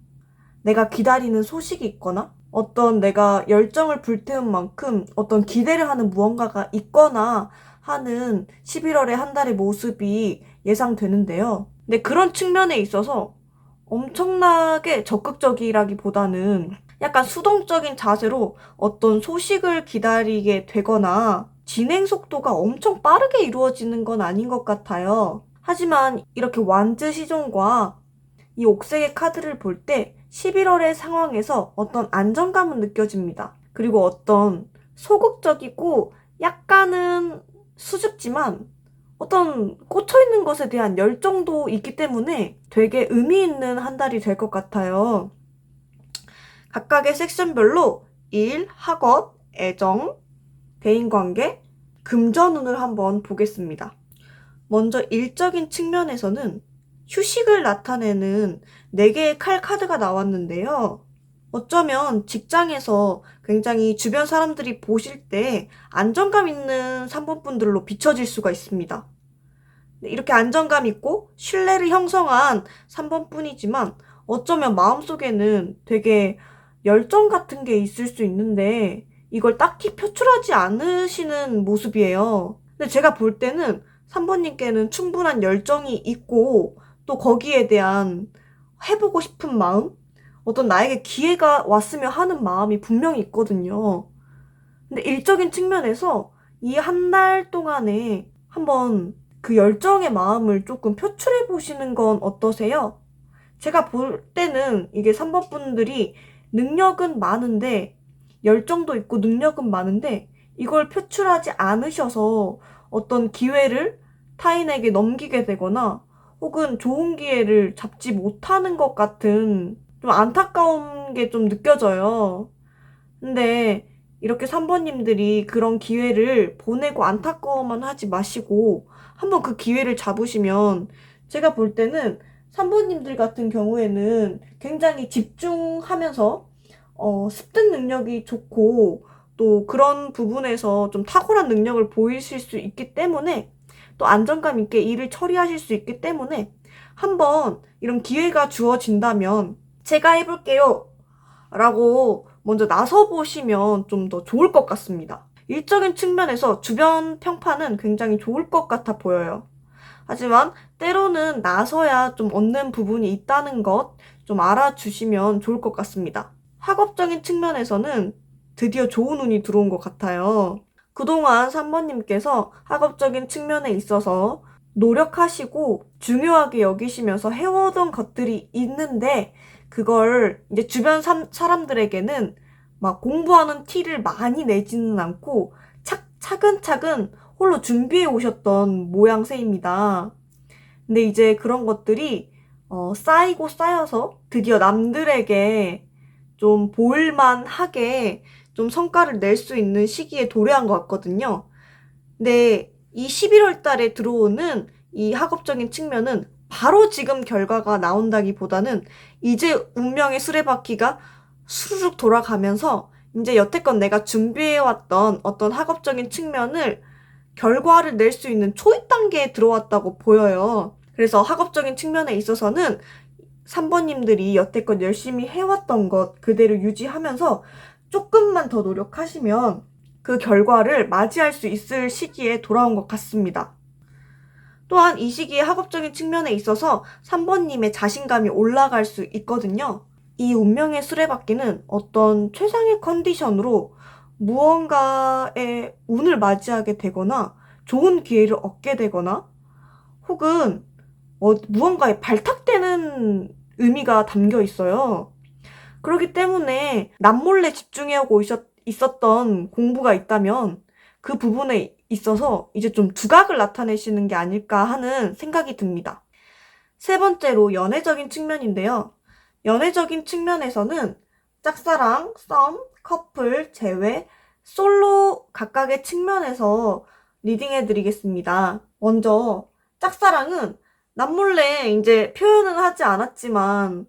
내가 기다리는 소식이 있거나 어떤 내가 열정을 불태운 만큼 어떤 기대를 하는 무언가가 있거나 하는 11월의 한 달의 모습이 예상되는데요. 근데 그런 측면에 있어서 엄청나게 적극적이라기보다는 약간 수동적인 자세로 어떤 소식을 기다리게 되거나 진행 속도가 엄청 빠르게 이루어지는 건 아닌 것 같아요. 하지만 이렇게 완즈 시종과 이 옥색의 카드를 볼 때 11월의 상황에서 어떤 안정감은 느껴집니다. 그리고 어떤 소극적이고 약간은 수줍지만 어떤 꽂혀있는 것에 대한 열정도 있기 때문에 되게 의미 있는 한 달이 될 것 같아요. 각각의 섹션별로 일, 학업, 애정, 대인관계, 금전운을 한번 보겠습니다. 먼저 일적인 측면에서는 휴식을 나타내는 4개의 칼 카드가 나왔는데요. 어쩌면 직장에서 굉장히 주변 사람들이 보실 때 안정감 있는 3번 분들로 비춰질 수가 있습니다. 이렇게 안정감 있고 신뢰를 형성한 3번 뿐이지만 어쩌면 마음속에는 되게 열정 같은 게 있을 수 있는데 이걸 딱히 표출하지 않으시는 모습이에요. 근데 제가 볼 때는 3번님께는 충분한 열정이 있고 또 거기에 대한 해보고 싶은 마음? 어떤 나에게 기회가 왔으면 하는 마음이 분명히 있거든요. 근데 일적인 측면에서 이 한 달 동안에 한번 그 열정의 마음을 조금 표출해 보시는 건 어떠세요? 제가 볼 때는 이게 3번 분들이 능력은 많은데 열정도 있고 능력은 많은데 이걸 표출하지 않으셔서 어떤 기회를 타인에게 넘기게 되거나 혹은 좋은 기회를 잡지 못하는 것 같은 좀 안타까운 게 좀 느껴져요. 근데 이렇게 3번님들이 그런 기회를 보내고 안타까워만 하지 마시고 한번 그 기회를 잡으시면 제가 볼 때는 3번님들 같은 경우에는 굉장히 집중하면서 습득 능력이 좋고 또 그런 부분에서 좀 탁월한 능력을 보이실 수 있기 때문에 또 안정감 있게 일을 처리하실 수 있기 때문에 한번 이런 기회가 주어진다면 제가 해볼게요 라고 먼저 나서보시면 좀 더 좋을 것 같습니다. 일적인 측면에서 주변 평판은 굉장히 좋을 것 같아 보여요. 하지만 때로는 나서야 좀 얻는 부분이 있다는 것 좀 알아주시면 좋을 것 같습니다. 학업적인 측면에서는 드디어 좋은 운이 들어온 것 같아요. 그동안 3번님께서 학업적인 측면에 있어서 노력하시고 중요하게 여기시면서 해오던 것들이 있는데 그걸 이제 주변 사람들에게는 막 공부하는 티를 많이 내지는 않고 차근차근 홀로 준비해 오셨던 모양새입니다. 근데 이제 그런 것들이 쌓이고 쌓여서 드디어 남들에게 좀 보일만하게 좀 성과를 낼 수 있는 시기에 도래한 것 같거든요. 근데 이 11월 달에 들어오는 이 학업적인 측면은 바로 지금 결과가 나온다기보다는 이제 운명의 수레바퀴가 수르륵 돌아가면서 이제 여태껏 내가 준비해왔던 어떤 학업적인 측면을 결과를 낼 수 있는 초입 단계에 들어왔다고 보여요. 그래서 학업적인 측면에 있어서는 3번님들이 여태껏 열심히 해왔던 것 그대로 유지하면서 조금만 더 노력하시면 그 결과를 맞이할 수 있을 시기에 돌아온 것 같습니다. 또한 이 시기에 학업적인 측면에 있어서 3번님의 자신감이 올라갈 수 있거든요. 이 운명의 수레바퀴는 어떤 최상의 컨디션으로 무언가의 운을 맞이하게 되거나 좋은 기회를 얻게 되거나 혹은 무언가에 발탁되는 의미가 담겨 있어요. 그렇기 때문에 남몰래 집중해오고 있었던 공부가 있다면 그 부분에 있어서 이제 좀 두각을 나타내시는 게 아닐까 하는 생각이 듭니다. 세 번째로 연애적인 측면인데요. 연애적인 측면에서는 짝사랑, 썸, 커플, 재회, 솔로 각각의 측면에서 리딩해드리겠습니다. 먼저 짝사랑은 남몰래 이제 표현은 하지 않았지만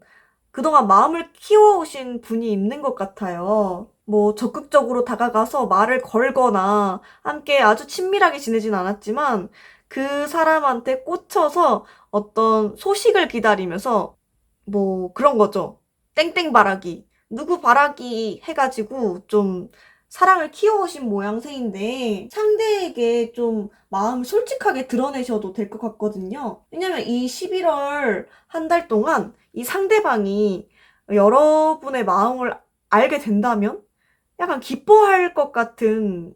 그동안 마음을 키워오신 분이 있는 것 같아요. 뭐 적극적으로 다가가서 말을 걸거나 함께 아주 친밀하게 지내진 않았지만 그 사람한테 꽂혀서 어떤 소식을 기다리면서 뭐 그런 거죠. 땡땡 바라기. 누구 바라기 해가지고 좀 사랑을 키워오신 모양새인데 상대에게 좀 마음을 솔직하게 드러내셔도 될 것 같거든요. 왜냐면 이 11월 한 달 동안 이 상대방이 여러분의 마음을 알게 된다면 약간 기뻐할 것 같은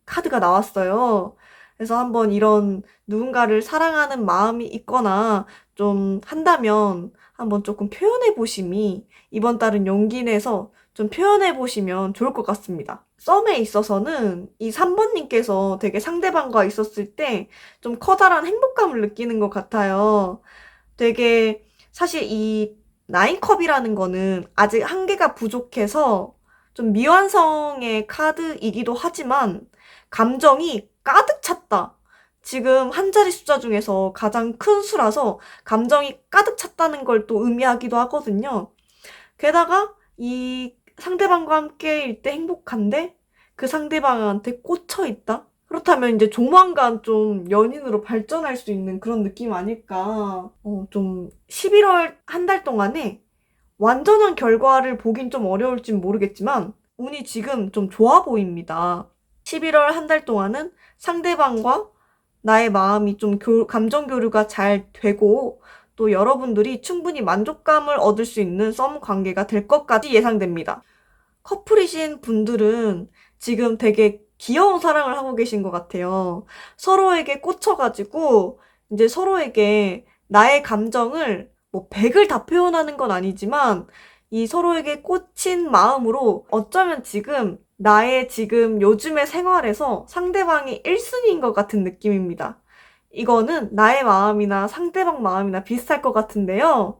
카드가 나왔어요. 그래서 한번 이런 누군가를 사랑하는 마음이 있거나 좀 한다면 한번 조금 표현해 보심이 이번 달은 용기 내서 좀 표현해 보시면 좋을 것 같습니다. 썸에 있어서는 이 3번님께서 되게 상대방과 있었을 때 좀 커다란 행복감을 느끼는 것 같아요. 되게 사실 이 나인컵이라는 거는 아직 한계가 부족해서 좀 미완성의 카드이기도 하지만 감정이 가득 찼다. 지금 한 자리 숫자 중에서 가장 큰 수라서 감정이 가득 찼다는 걸 또 의미하기도 하거든요. 게다가 이 상대방과 함께일 때 행복한데 그 상대방한테 꽂혀 있다? 그렇다면 이제 조만간 좀 연인으로 발전할 수 있는 그런 느낌 아닐까. 좀 11월 한 달 동안에 완전한 결과를 보긴 좀 어려울진 모르겠지만 운이 지금 좀 좋아 보입니다. 11월 한 달 동안은 상대방과 나의 마음이 좀 감정 교류가 잘 되고 또 여러분들이 충분히 만족감을 얻을 수 있는 썸 관계가 될 것까지 예상됩니다. 커플이신 분들은 지금 되게 귀여운 사랑을 하고 계신 것 같아요. 서로에게 꽂혀가지고 이제 서로에게 나의 감정을 뭐 100을 다 표현하는 건 아니지만 이 서로에게 꽂힌 마음으로 어쩌면 지금 나의 지금 요즘의 생활에서 상대방이 1순위인 것 같은 느낌입니다. 이거는 나의 마음이나 상대방 마음이나 비슷할 것 같은데요.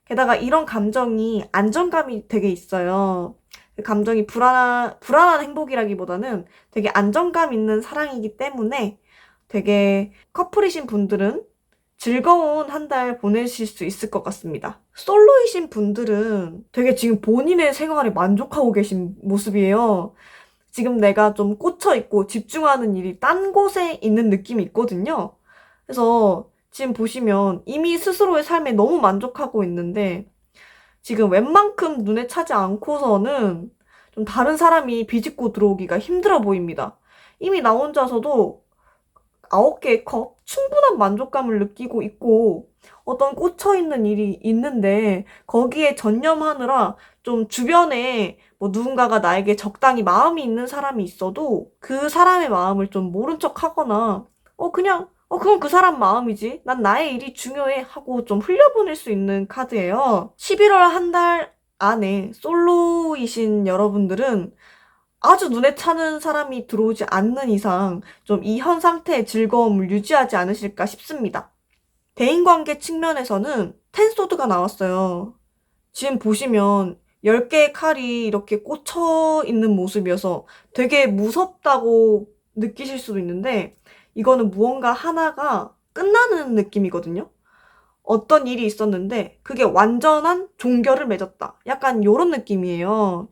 게다가 이런 감정이 안정감이 되게 있어요. 그 감정이 불안한 행복이라기보다는 되게 안정감 있는 사랑이기 때문에 되게 커플이신 분들은 즐거운 한 달 보내실 수 있을 것 같습니다. 솔로이신 분들은 되게 지금 본인의 생활에 만족하고 계신 모습이에요. 지금 내가 좀 꽂혀있고 집중하는 일이 딴 곳에 있는 느낌이 있거든요. 그래서 지금 보시면 이미 스스로의 삶에 너무 만족하고 있는데 지금 웬만큼 눈에 차지 않고서는 좀 다른 사람이 비집고 들어오기가 힘들어 보입니다. 이미 나 혼자서도 9개의 컵 충분한 만족감을 느끼고 있고 어떤 꽂혀있는 일이 있는데 거기에 전념하느라 좀 주변에 뭐 누군가가 나에게 적당히 마음이 있는 사람이 있어도 그 사람의 마음을 좀 모른 척 하거나 그냥 그건 그 사람 마음이지. 난 나의 일이 중요해 하고 좀 흘려보낼 수 있는 카드예요. 11월 한 달 안에 솔로이신 여러분들은 아주 눈에 차는 사람이 들어오지 않는 이상 좀 이 현 상태의 즐거움을 유지하지 않으실까 싶습니다. 대인관계 측면에서는 텐소드가 나왔어요. 지금 보시면 10개의 칼이 이렇게 꽂혀 있는 모습이어서 되게 무섭다고 느끼실 수도 있는데 이거는 무언가 하나가 끝나는 느낌이거든요. 어떤 일이 있었는데 그게 완전한 종결을 맺었다. 약간 요런 느낌이에요.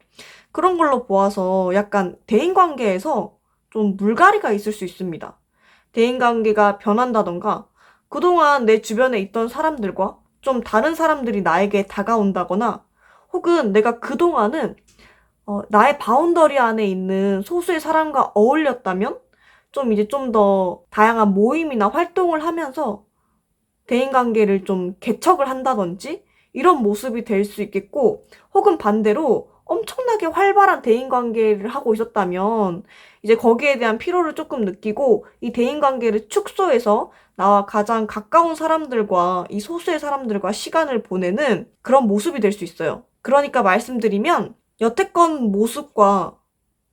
그런 걸로 보아서 약간 대인관계에서 좀 물갈이가 있을 수 있습니다. 대인관계가 변한다던가 그동안 내 주변에 있던 사람들과 좀 다른 사람들이 나에게 다가온다거나 혹은 내가 그동안은 나의 바운더리 안에 있는 소수의 사람과 어울렸다면 좀 이제 좀 더 다양한 모임이나 활동을 하면서 대인관계를 좀 개척을 한다든지 이런 모습이 될 수 있겠고 혹은 반대로 엄청나게 활발한 대인관계를 하고 있었다면 이제 거기에 대한 피로를 조금 느끼고 이 대인관계를 축소해서 나와 가장 가까운 사람들과 이 소수의 사람들과 시간을 보내는 그런 모습이 될 수 있어요. 그러니까 말씀드리면 여태껏 모습과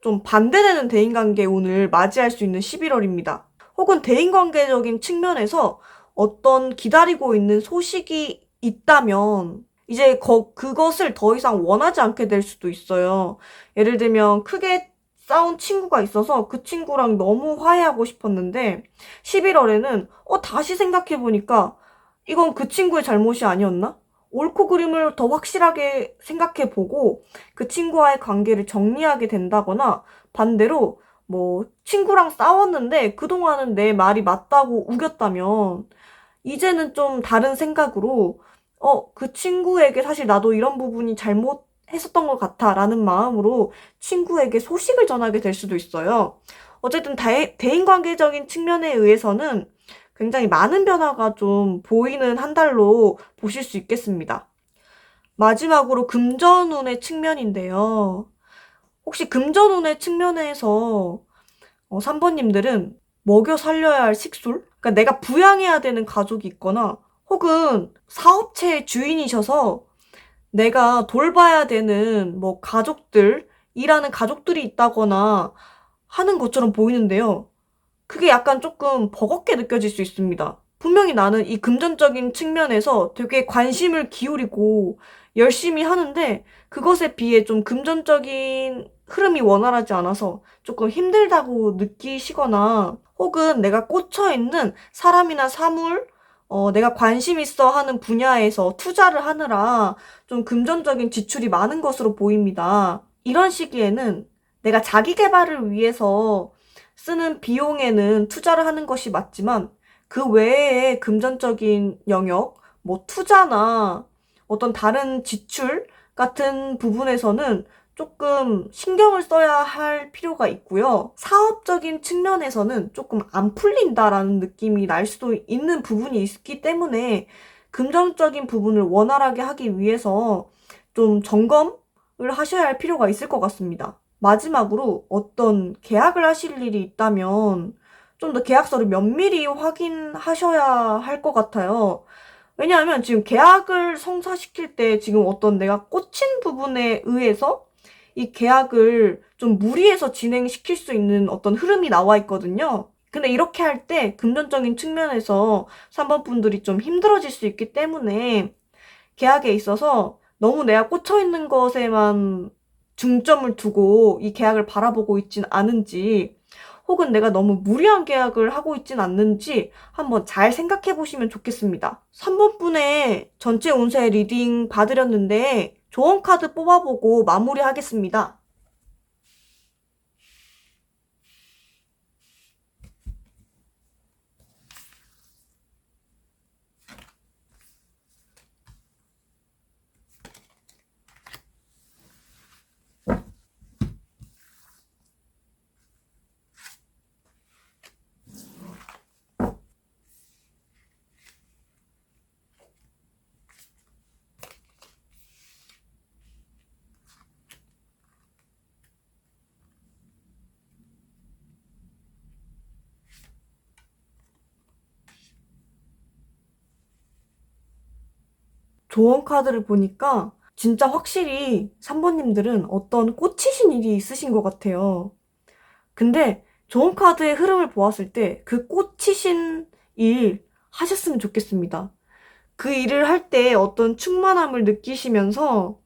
좀 반대되는 대인관계 운을 맞이할 수 있는 11월입니다. 혹은 대인관계적인 측면에서 어떤 기다리고 있는 소식이 있다면 이제 그것을 더 이상 원하지 않게 될 수도 있어요. 예를 들면 크게 싸운 친구가 있어서 그 친구랑 너무 화해하고 싶었는데 11월에는 다시 생각해보니까 이건 그 친구의 잘못이 아니었나? 옳고 그름을 더 확실하게 생각해보고 그 친구와의 관계를 정리하게 된다거나 반대로 뭐 친구랑 싸웠는데 그동안은 내 말이 맞다고 우겼다면 이제는 좀 다른 생각으로 그 친구에게 사실 나도 이런 부분이 잘못했었던 것 같아 라는 마음으로 친구에게 소식을 전하게 될 수도 있어요. 어쨌든 대인관계적인 측면에 의해서는 굉장히 많은 변화가 좀 보이는 한 달로 보실 수 있겠습니다. 마지막으로 금전운의 측면인데요. 혹시 금전운의 측면에서 3번님들은 먹여 살려야 할 식솔? 그러니까 내가 부양해야 되는 가족이 있거나 혹은 사업체의 주인이셔서 내가 돌봐야 되는 뭐 가족들, 일하는 가족들이 있다거나 하는 것처럼 보이는데요. 그게 약간 조금 버겁게 느껴질 수 있습니다. 분명히 나는 이 금전적인 측면에서 되게 관심을 기울이고 열심히 하는데 그것에 비해 좀 금전적인 흐름이 원활하지 않아서 조금 힘들다고 느끼시거나 혹은 내가 꽂혀있는 사람이나 사물, 내가 관심 있어 하는 분야에서 투자를 하느라 좀 금전적인 지출이 많은 것으로 보입니다. 이런 시기에는 내가 자기 개발을 위해서 쓰는 비용에는 투자를 하는 것이 맞지만 그 외에 금전적인 영역, 뭐 투자나 어떤 다른 지출 같은 부분에서는 조금 신경을 써야 할 필요가 있고요. 사업적인 측면에서는 조금 안 풀린다라는 느낌이 날 수도 있는 부분이 있기 때문에 금전적인 부분을 원활하게 하기 위해서 좀 점검을 하셔야 할 필요가 있을 것 같습니다. 마지막으로 어떤 계약을 하실 일이 있다면 좀 더 계약서를 면밀히 확인하셔야 할 것 같아요. 왜냐하면 지금 계약을 성사시킬 때 지금 어떤 내가 꽂힌 부분에 의해서 이 계약을 좀 무리해서 진행시킬 수 있는 어떤 흐름이 나와 있거든요. 근데 이렇게 할 때 금전적인 측면에서 3번 분들이 좀 힘들어질 수 있기 때문에 계약에 있어서 너무 내가 꽂혀 있는 것에만 중점을 두고 이 계약을 바라보고 있진 않은지 혹은 내가 너무 무리한 계약을 하고 있진 않는지 한번 잘 생각해 보시면 좋겠습니다. 3번 분의 전체 운세 리딩 봐드렸는데 조언 카드 뽑아보고 마무리하겠습니다. 조언 카드를 보니까 진짜 확실히 3번님들은 어떤 꽂히신 일이 있으신 것 같아요. 근데 조언 카드의 흐름을 보았을 때 그 꽂히신 일 하셨으면 좋겠습니다. 그 일을 할 때 어떤 충만함을 느끼시면서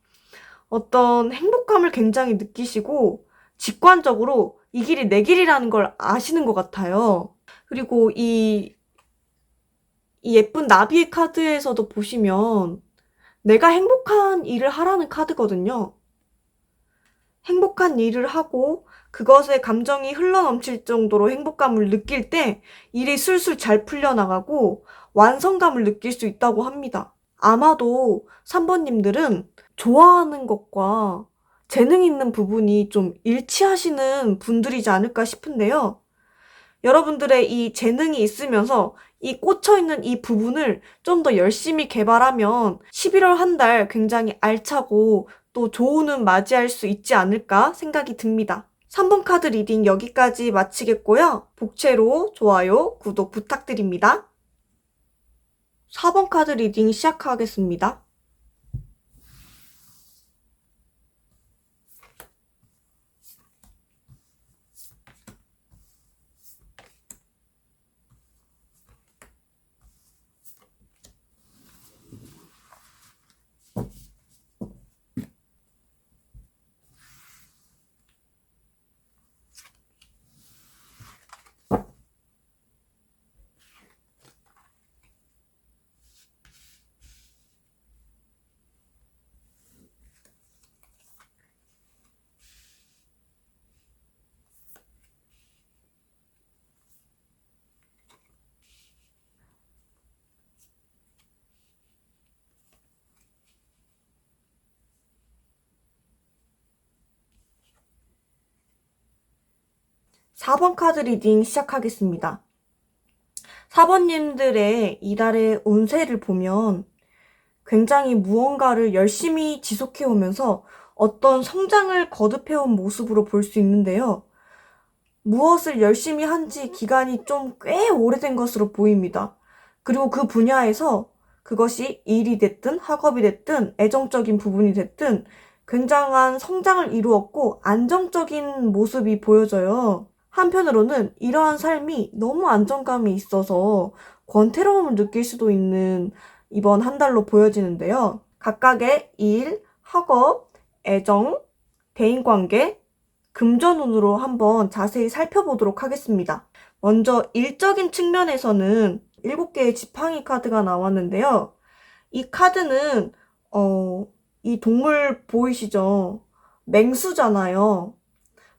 어떤 행복감을 굉장히 느끼시고 직관적으로 이 길이 내 길이라는 걸 아시는 것 같아요. 그리고 이 예쁜 나비의 카드에서도 보시면 내가 행복한 일을 하라는 카드거든요. 행복한 일을 하고 그것에 감정이 흘러넘칠 정도로 행복감을 느낄 때 일이 술술 잘 풀려나가고 완성감을 느낄 수 있다고 합니다. 아마도 3번님들은 좋아하는 것과 재능 있는 부분이 좀 일치하시는 분들이지 않을까 싶은데요. 여러분들의 이 재능이 있으면서 이 꽂혀있는 이 부분을 좀 더 열심히 개발하면 11월 한 달 굉장히 알차고 또 좋은 운 맞이할 수 있지 않을까 생각이 듭니다. 3번 카드 리딩 여기까지 마치겠고요. 복채로 좋아요, 구독 부탁드립니다. 4번 카드 리딩 시작하겠습니다. 4번 카드 리딩 시작하겠습니다. 4번님들의 이달의 운세를 보면 굉장히 무언가를 열심히 지속해오면서 어떤 성장을 거듭해온 모습으로 볼 수 있는데요. 무엇을 열심히 한지 기간이 좀 꽤 오래된 것으로 보입니다. 그리고 그 분야에서 그것이 일이 됐든 학업이 됐든 애정적인 부분이 됐든 굉장한 성장을 이루었고 안정적인 모습이 보여져요. 한편으로는 이러한 삶이 너무 안정감이 있어서 권태로움을 느낄 수도 있는 이번 한 달로 보여지는데요. 각각의 일, 학업, 애정, 대인관계, 금전운으로 한번 자세히 살펴보도록 하겠습니다. 먼저 일적인 측면에서는 7개의 지팡이 카드가 나왔는데요. 이 카드는 이 동물 보이시죠? 맹수잖아요.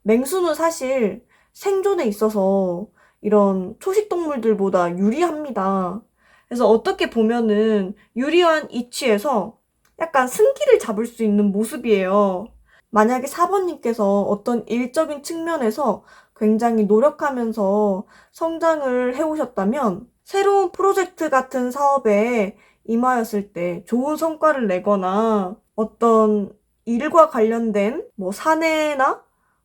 맹수는 사실 생존에 있어서 이런 초식동물들보다 유리합니다. 그래서 어떻게 보면은 유리한 위치에서 약간 승기를 잡을 수 있는 모습이에요. 만약에 4번님께서 어떤 일적인 측면에서 굉장히 노력하면서 성장을 해오셨다면 새로운 프로젝트 같은 사업에 임하였을 때 좋은 성과를 내거나 어떤 일과 관련된 뭐 사내나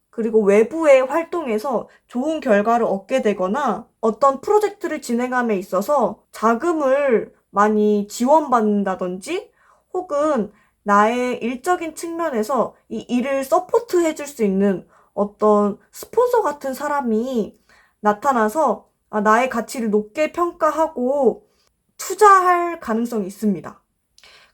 그리고 외부의 활동에서 좋은 결과를 얻게 되거나 어떤 프로젝트를 진행함에 있어서 자금을 많이 지원받는다든지 혹은 나의 일적인 측면에서 이 일을 서포트 해줄 수 있는 어떤 스폰서 같은 사람이 나타나서 나의 가치를 높게 평가하고 투자할 가능성이 있습니다.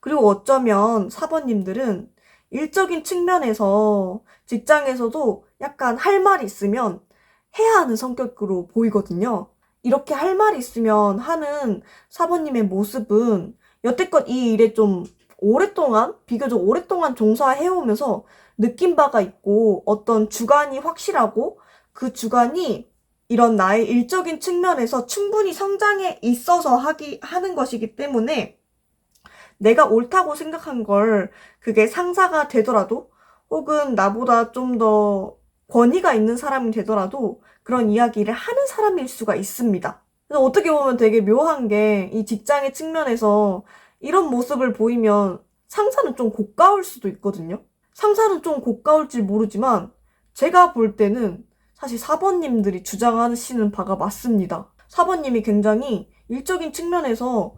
그리고 어쩌면 4번님들은 일적인 측면에서 직장에서도 약간 할 말이 있으면 해야 하는 성격으로 보이거든요. 이렇게 할 말이 있으면 하는 4번님의 모습은 여태껏 이 일에 좀 비교적 오랫동안 종사해오면서 느낀 바가 있고 어떤 주관이 확실하고 그 주관이 이런 나의 일적인 측면에서 충분히 성장해 있어서 하는 것이기 때문에 내가 옳다고 생각한 걸 그게 상사가 되더라도 혹은 나보다 좀 더 권위가 있는 사람이 되더라도 그런 이야기를 하는 사람일 수가 있습니다. 그래서 어떻게 보면 되게 묘한 게 이 직장의 측면에서 이런 모습을 보이면 상사는 좀 고가울 수도 있거든요. 상사는 좀 고가울지 모르지만 제가 볼 때는 사실 4번님들이 주장하시는 바가 맞습니다. 4번님이 굉장히 일적인 측면에서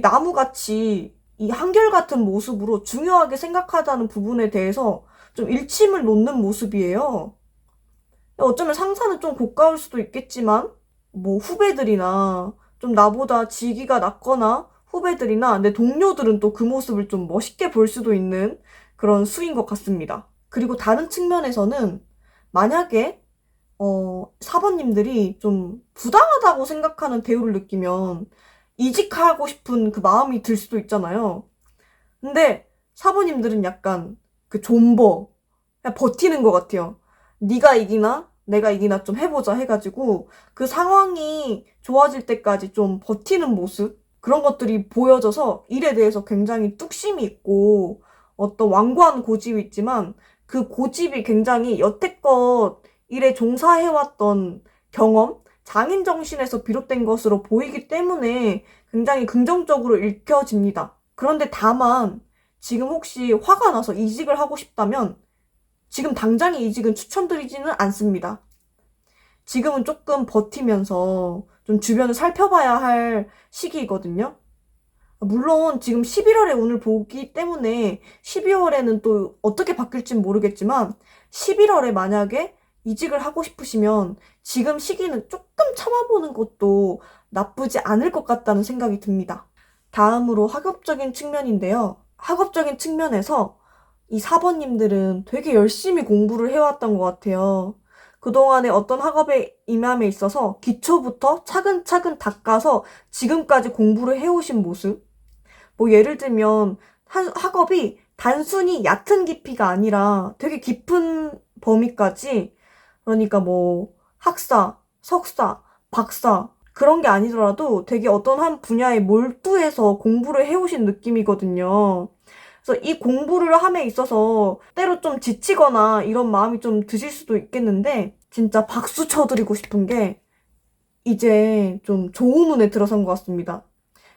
나무같이 이 한결같은 모습으로 중요하게 생각하다는 부분에 대해서 좀 일침을 놓는 모습이에요. 어쩌면 상사는 좀 고가울 수도 있겠지만, 뭐 후배들이나 좀 나보다 직위가 낮거나 후배들이나 내 동료들은 또 그 모습을 좀 멋있게 볼 수도 있는 그런 수인 것 같습니다. 그리고 다른 측면에서는 만약에 사번님들이 좀 부당하다고 생각하는 대우를 느끼면 이직하고 싶은 그 마음이 들 수도 있잖아요. 근데 사부님들은 약간 그 존버, 그냥 버티는 것 같아요. 네가 이기나 내가 이기나 좀 해보자 해가지고 그 상황이 좋아질 때까지 좀 버티는 모습, 그런 것들이 보여져서 일에 대해서 굉장히 뚝심이 있고 어떤 완고한 고집이 있지만 그 고집이 굉장히 여태껏 일에 종사해왔던 경험, 장인 정신에서 비롯된 것으로 보이기 때문에 굉장히 긍정적으로 읽혀집니다. 그런데 다만 지금 혹시 화가 나서 이직을 하고 싶다면 지금 당장의 이직은 추천드리지는 않습니다. 지금은 조금 버티면서 좀 주변을 살펴봐야 할 시기이거든요. 물론 지금 11월에 운을 보기 때문에 12월에는 또 어떻게 바뀔지 모르겠지만 11월에 만약에 이직을 하고 싶으시면 지금 시기는 조금 참아보는 것도 나쁘지 않을 것 같다는 생각이 듭니다. 다음으로 학업적인 측면인데요. 학업적인 측면에서 이 사번님들은 되게 열심히 공부를 해왔던 것 같아요. 그동안에 어떤 학업에 임함에 있어서 기초부터 차근차근 닦아서 지금까지 공부를 해오신 모습. 뭐 예를 들면 학업이 단순히 얕은 깊이가 아니라 되게 깊은 범위까지, 그러니까 뭐 학사, 석사, 박사 그런 게 아니더라도 되게 어떤 한 분야에 몰두해서 공부를 해오신 느낌이거든요. 그래서 이 공부를 함에 있어서 때로 좀 지치거나 이런 마음이 좀 드실 수도 있겠는데 진짜 박수 쳐드리고 싶은 게 이제 좀 좋은 운에 들어선 것 같습니다.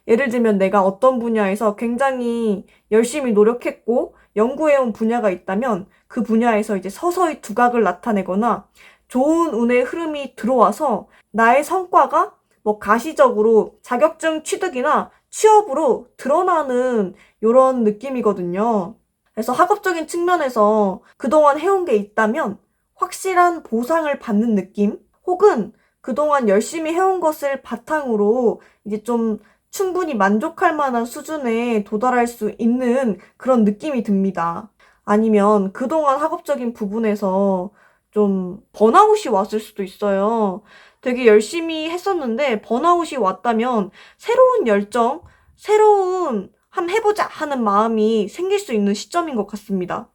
예를 들면 내가 어떤 분야에서 굉장히 열심히 노력했고 연구해온 분야가 있다면 그 분야에서 이제 서서히 두각을 나타내거나 좋은 운의 흐름이 들어와서 나의 성과가 뭐 가시적으로 자격증 취득이나 취업으로 드러나는 이런 느낌이거든요. 그래서 학업적인 측면에서 그동안 해온 게 있다면 확실한 보상을 받는 느낌, 혹은 그동안 열심히 해온 것을 바탕으로 이제 좀 충분히 만족할 만한 수준에 도달할 수 있는 그런 느낌이 듭니다. 아니면 그동안 학업적인 부분에서 좀 번아웃이 왔을 수도 있어요. 되게 열심히 했었는데 번아웃이 왔다면 새로운 열정, 새로운 해보자 하는 마음이 생길 수 있는 시점인 것 같습니다.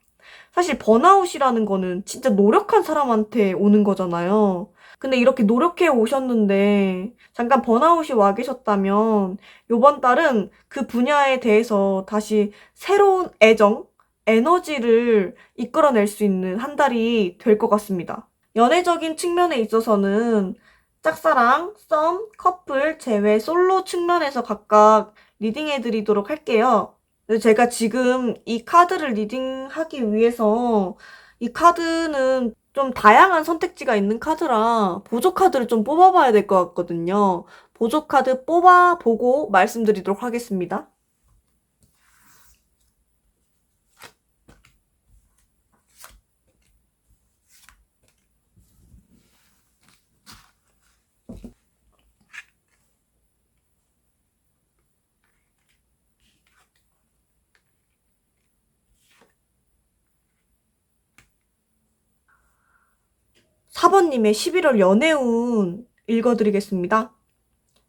사실 번아웃이라는 거는 진짜 노력한 사람한테 오는 거잖아요. 근데 이렇게 노력해 오셨는데 잠깐 번아웃이 와 계셨다면 요번 달은 그 분야에 대해서 다시 새로운 애정, 에너지를 이끌어낼 수 있는 한 달이 될 것 같습니다. 연애적인 측면에 있어서는 짝사랑, 썸, 커플, 재회, 솔로 측면에서 각각 리딩해 드리도록 할게요. 제가 지금 이 카드를 리딩하기 위해서 이 카드는 좀 다양한 선택지가 있는 카드라 보조 카드를 좀 뽑아봐야 될 것 같거든요. 보조 카드 뽑아보고 말씀드리도록 하겠습니다. 사번님의 11월 연애운 읽어드리겠습니다.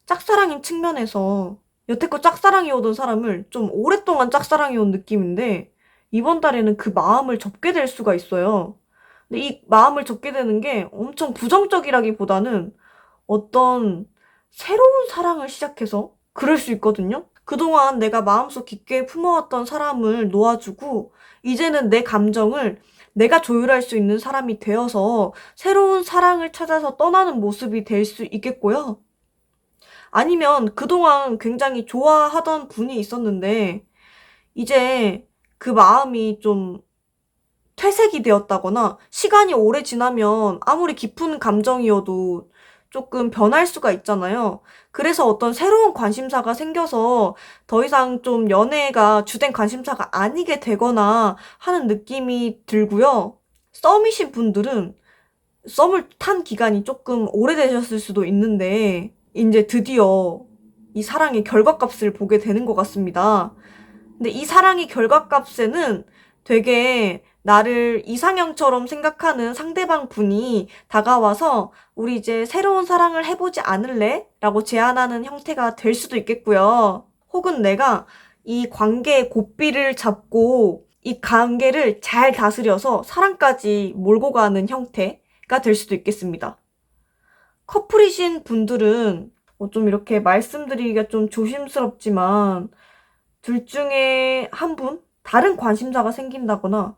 짝사랑인 측면에서 여태껏 짝사랑이 오던 사람을 좀 오랫동안 짝사랑이 온 느낌인데 이번 달에는 그 마음을 접게 될 수가 있어요. 근데 이 마음을 접게 되는 게 엄청 부정적이라기보다는 어떤 새로운 사랑을 시작해서 그럴 수 있거든요. 그동안 내가 마음속 깊게 품어왔던 사람을 놓아주고 이제는 내 감정을 내가 조율할 수 있는 사람이 되어서 새로운 사랑을 찾아서 떠나는 모습이 될 수 있겠고요. 아니면 그동안 굉장히 좋아하던 분이 있었는데 이제 그 마음이 좀 퇴색이 되었다거나 시간이 오래 지나면 아무리 깊은 감정이어도 조금 변할 수가 있잖아요. 그래서 어떤 새로운 관심사가 생겨서 더 이상 좀 연애가 주된 관심사가 아니게 되거나 하는 느낌이 들고요. 썸이신 분들은 썸을 탄 기간이 조금 오래되셨을 수도 있는데 이제 드디어 이 사랑의 결과값을 보게 되는 것 같습니다. 근데 이 사랑의 결과값에는 되게 나를 이상형처럼 생각하는 상대방 분이 다가와서 우리 이제 새로운 사랑을 해보지 않을래? 라고 제안하는 형태가 될 수도 있겠고요. 혹은 내가 이 관계의 고삐를 잡고 이 관계를 잘 다스려서 사랑까지 몰고 가는 형태가 될 수도 있겠습니다. 커플이신 분들은 좀 이렇게 말씀드리기가 좀 조심스럽지만 둘 중에 한 분? 다른 관심사가 생긴다거나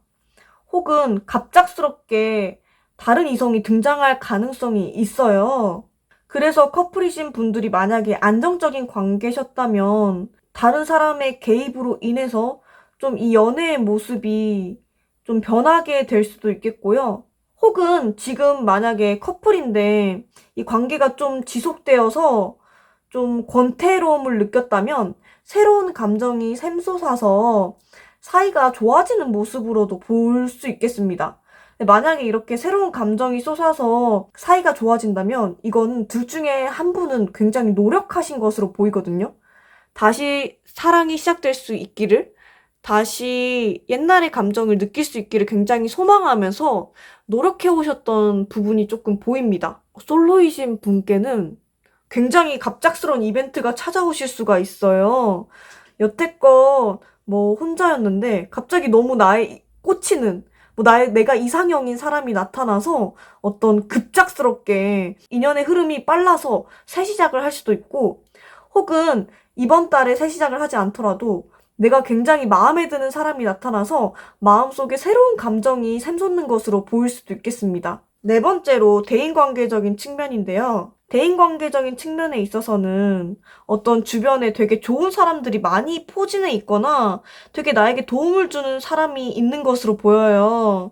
혹은 갑작스럽게 다른 이성이 등장할 가능성이 있어요. 그래서 커플이신 분들이 만약에 안정적인 관계셨다면 다른 사람의 개입으로 인해서 좀 이 연애의 모습이 좀 변하게 될 수도 있겠고요. 혹은 지금 만약에 커플인데 이 관계가 좀 지속되어서 좀 권태로움을 느꼈다면 새로운 감정이 샘솟아서 사이가 좋아지는 모습으로도 볼 수 있겠습니다. 만약에 이렇게 새로운 감정이 솟아서 사이가 좋아진다면 이건 둘 중에 한 분은 굉장히 노력하신 것으로 보이거든요. 다시 사랑이 시작될 수 있기를, 다시 옛날의 감정을 느낄 수 있기를 굉장히 소망하면서 노력해오셨던 부분이 조금 보입니다. 솔로이신 분께는 굉장히 갑작스러운 이벤트가 찾아오실 수가 있어요. 여태껏 혼자였는데 갑자기 너무 나에 꽂히는 내가 이상형인 사람이 나타나서 어떤 급작스럽게 인연의 흐름이 빨라서 새 시작을 할 수도 있고, 혹은 이번 달에 새 시작을 하지 않더라도 내가 굉장히 마음에 드는 사람이 나타나서 마음속에 새로운 감정이 샘솟는 것으로 보일 수도 있겠습니다. 네 번째로 대인관계적인 측면인데요. 대인관계적인 측면에 있어서는 어떤 주변에 되게 좋은 사람들이 많이 포진해 있거나 되게 나에게 도움을 주는 사람이 있는 것으로 보여요.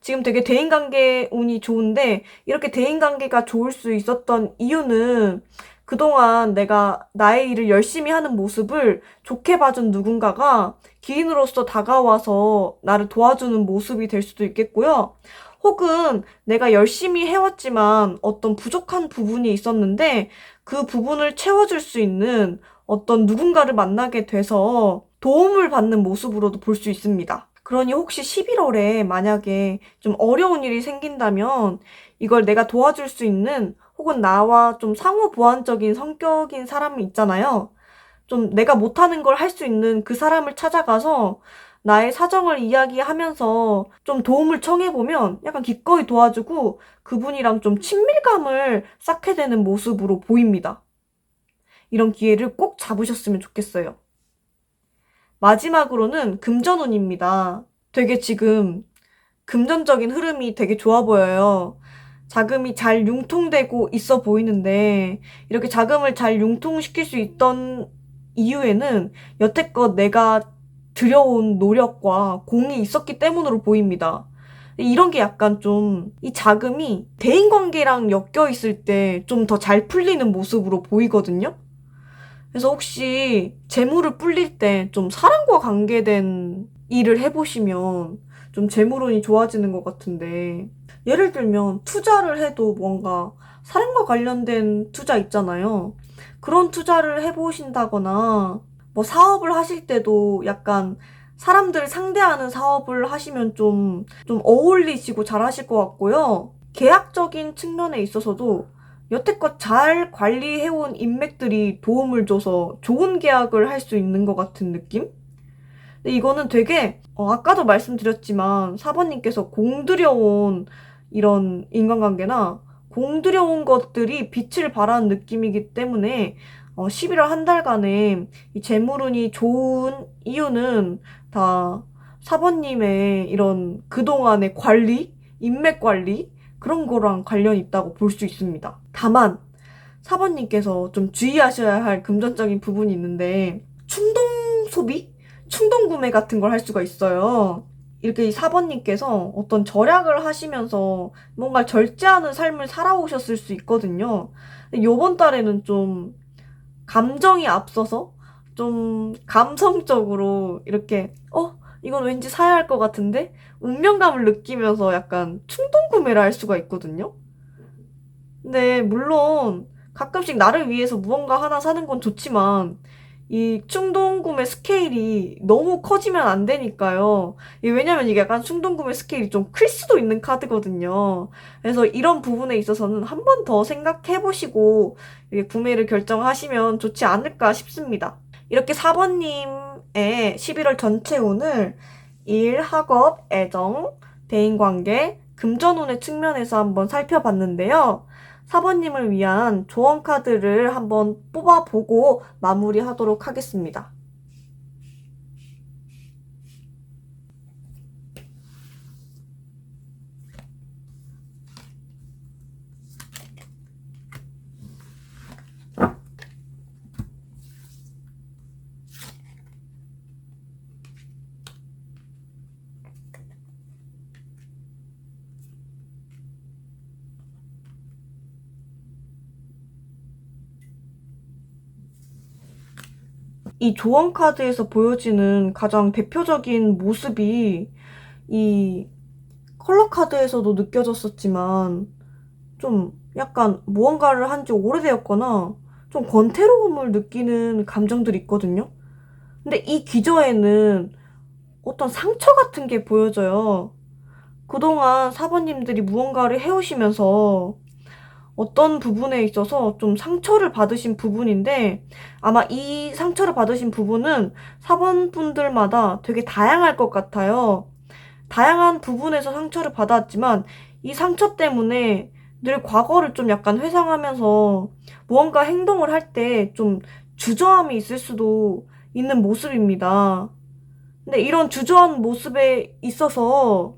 지금 되게 대인관계 운이 좋은데 이렇게 대인관계가 좋을 수 있었던 이유는 그동안 내가 나의 일을 열심히 하는 모습을 좋게 봐준 누군가가 기인으로서 다가와서 나를 도와주는 모습이 될 수도 있겠고요. 혹은 내가 열심히 해왔지만 어떤 부족한 부분이 있었는데 그 부분을 채워줄 수 있는 어떤 누군가를 만나게 돼서 도움을 받는 모습으로도 볼 수 있습니다. 그러니 혹시 11월에 만약에 좀 어려운 일이 생긴다면 이걸 내가 도와줄 수 있는, 혹은 나와 좀 상호 보완적인 성격인 사람이 있잖아요. 좀 내가 못하는 걸 할 수 있는 그 사람을 찾아가서 나의 사정을 이야기하면서 좀 도움을 청해보면 약간 기꺼이 도와주고 그분이랑 좀 친밀감을 쌓게 되는 모습으로 보입니다. 이런 기회를 꼭 잡으셨으면 좋겠어요. 마지막으로는 금전운입니다. 되게 지금 금전적인 흐름이 되게 좋아 보여요. 자금이 잘 융통되고 있어 보이는데 이렇게 자금을 잘 융통시킬 수 있던 이유에는 여태껏 내가 들여온 노력과 공이 있었기 때문으로 보입니다. 이런 게 약간 좀 이 자금이 대인관계랑 엮여 있을 때 좀 더 잘 풀리는 모습으로 보이거든요. 그래서 혹시 재물을 불릴 때 좀 사랑과 관계된 일을 해보시면 좀 재물운이 좋아지는 것 같은데, 예를 들면 투자를 해도 뭔가 사랑과 관련된 투자 있잖아요. 그런 투자를 해보신다거나 사업을 하실 때도 약간 사람들 상대하는 사업을 하시면 좀 어울리시고 잘 하실 것 같고요. 계약적인 측면에 있어서도 여태껏 잘 관리해온 인맥들이 도움을 줘서 좋은 계약을 할 수 있는 것 같은 느낌? 근데 이거는 되게 아까도 말씀드렸지만 사번님께서 공들여온 이런 인간관계나 공들여온 것들이 빛을 발하는 느낌이기 때문에 11월 한 달간의 이 재물운이 좋은 이유는 다 사번님의 이런 그동안의 관리, 인맥 관리, 그런 거랑 관련이 있다고 볼 수 있습니다. 다만 사번님께서 좀 주의하셔야 할 금전적인 부분이 있는데 충동 소비? 충동 구매 같은 걸 할 수가 있어요. 이렇게 이 4번님께서 어떤 절약을 하시면서 뭔가 절제하는 삶을 살아오셨을 수 있거든요. 근데 요번 달에는 좀 감정이 앞서서 좀 감성적으로 이렇게 이건 왠지 사야 할 것 같은데 운명감을 느끼면서 약간 충동 구매를 할 수가 있거든요. 근데 물론 가끔씩 나를 위해서 무언가 하나 사는 건 좋지만 이 충동 구매 스케일이 너무 커지면 안 되니까요. 왜냐면 이게 약간 충동 구매 스케일이 좀 클 수도 있는 카드거든요. 그래서 이런 부분에 있어서는 한 번 더 생각해 보시고 구매를 결정하시면 좋지 않을까 싶습니다. 이렇게 4번님의 11월 전체 운을 일, 학업, 애정, 대인관계, 금전운의 측면에서 한번 살펴봤는데요. 4번님을 위한 조언 카드를 한번 뽑아보고 마무리하도록 하겠습니다. 이 조언 카드에서 보여지는 가장 대표적인 모습이 이 컬러 카드에서도 느껴졌었지만 좀 약간 무언가를 한 지 오래되었거나 좀 권태로움을 느끼는 감정들이 있거든요. 근데 이 기저에는 어떤 상처 같은 게 보여져요. 그동안 사번님들이 무언가를 해오시면서 어떤 부분에 있어서 좀 상처를 받으신 부분인데 아마 이 상처를 받으신 부분은 사번분들마다 되게 다양할 것 같아요. 다양한 부분에서 상처를 받았지만 이 상처 때문에 늘 과거를 좀 약간 회상하면서 무언가 행동을 할 때 좀 주저함이 있을 수도 있는 모습입니다. 근데 이런 주저한 모습에 있어서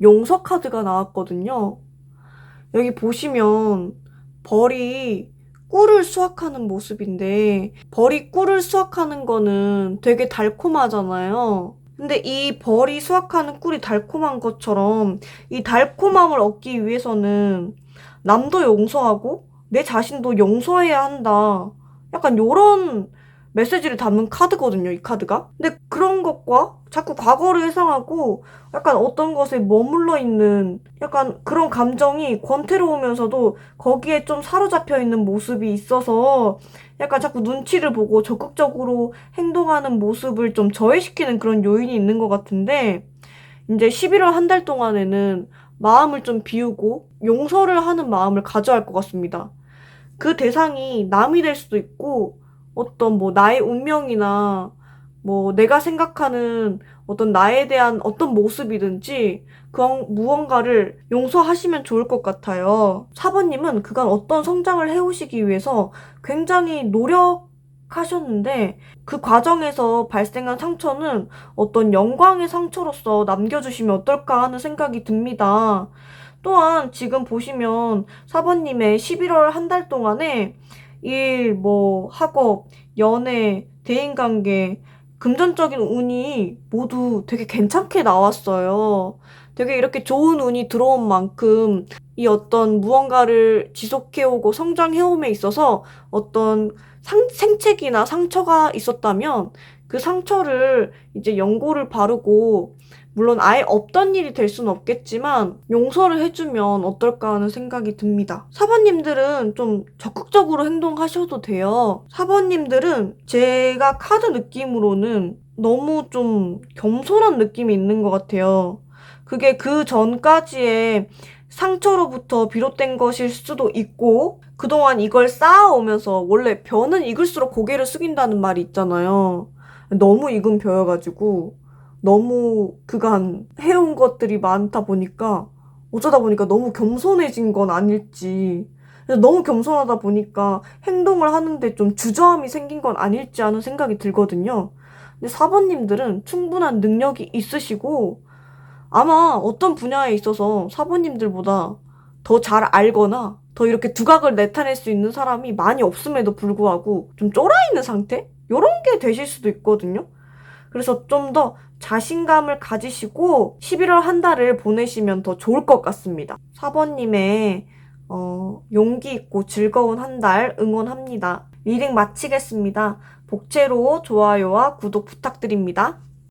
용서 카드가 나왔거든요. 여기 보시면 벌이 꿀을 수확하는 모습인데 벌이 꿀을 수확하는 거는 되게 달콤하잖아요. 근데 이 벌이 수확하는 꿀이 달콤한 것처럼 이 달콤함을 얻기 위해서는 남도 용서하고 내 자신도 용서해야 한다. 약간 요런 메시지를 담은 카드거든요, 이 카드가. 근데 그런 것과 자꾸 과거를 회상하고 약간 어떤 것에 머물러 있는 약간 그런 감정이 권태로우면서도 거기에 좀 사로잡혀 있는 모습이 있어서 약간 자꾸 눈치를 보고 적극적으로 행동하는 모습을 좀 저해시키는 그런 요인이 있는 것 같은데 이제 11월 한 달 동안에는 마음을 좀 비우고 용서를 하는 마음을 가져야 할 것 같습니다. 그 대상이 남이 될 수도 있고 어떤 뭐 나의 운명이나 뭐 내가 생각하는 어떤 나에 대한 어떤 모습이든지 그런 무언가를 용서하시면 좋을 것 같아요. 사번님은 그간 어떤 성장을 해오시기 위해서 굉장히 노력하셨는데 그 과정에서 발생한 상처는 어떤 영광의 상처로서 남겨주시면 어떨까 하는 생각이 듭니다. 또한 지금 보시면 사번님의 11월 한 달 동안에 일, 뭐, 학업, 연애, 대인관계, 금전적인 운이 모두 되게 괜찮게 나왔어요. 되게 이렇게 좋은 운이 들어온 만큼 이 어떤 무언가를 지속해오고 성장해옴에 있어서 어떤 생책이나 상처가 있었다면 그 상처를 이제 연고를 바르고 물론 아예 없던 일이 될 수는 없겠지만 용서를 해주면 어떨까 하는 생각이 듭니다. 사번님들은 좀 적극적으로 행동하셔도 돼요. 사번님들은 제가 카드 느낌으로는 너무 좀 겸손한 느낌이 있는 것 같아요. 그게 그 전까지의 상처로부터 비롯된 것일 수도 있고 그동안 이걸 쌓아오면서 원래 벼는 익을수록 고개를 숙인다는 말이 있잖아요. 너무 익은 벼여가지고 너무 그간 해온 것들이 많다 보니까 어쩌다 보니까 너무 겸손해진 건 아닐지 너무 겸손하다 보니까 행동을 하는데 좀 주저함이 생긴 건 아닐지 하는 생각이 들거든요. 근데 사번님들은 충분한 능력이 있으시고 아마 어떤 분야에 있어서 사번님들보다 더 잘 알거나 더 이렇게 두각을 나타낼 수 있는 사람이 많이 없음에도 불구하고 좀 쫄아있는 상태? 요런 게 되실 수도 있거든요. 그래서 좀 더 자신감을 가지시고 11월 한 달을 보내시면 더 좋을 것 같습니다. 4번님의 용기 있고 즐거운 한 달 응원합니다. 리딩 마치겠습니다. 복채로 좋아요와 구독 부탁드립니다.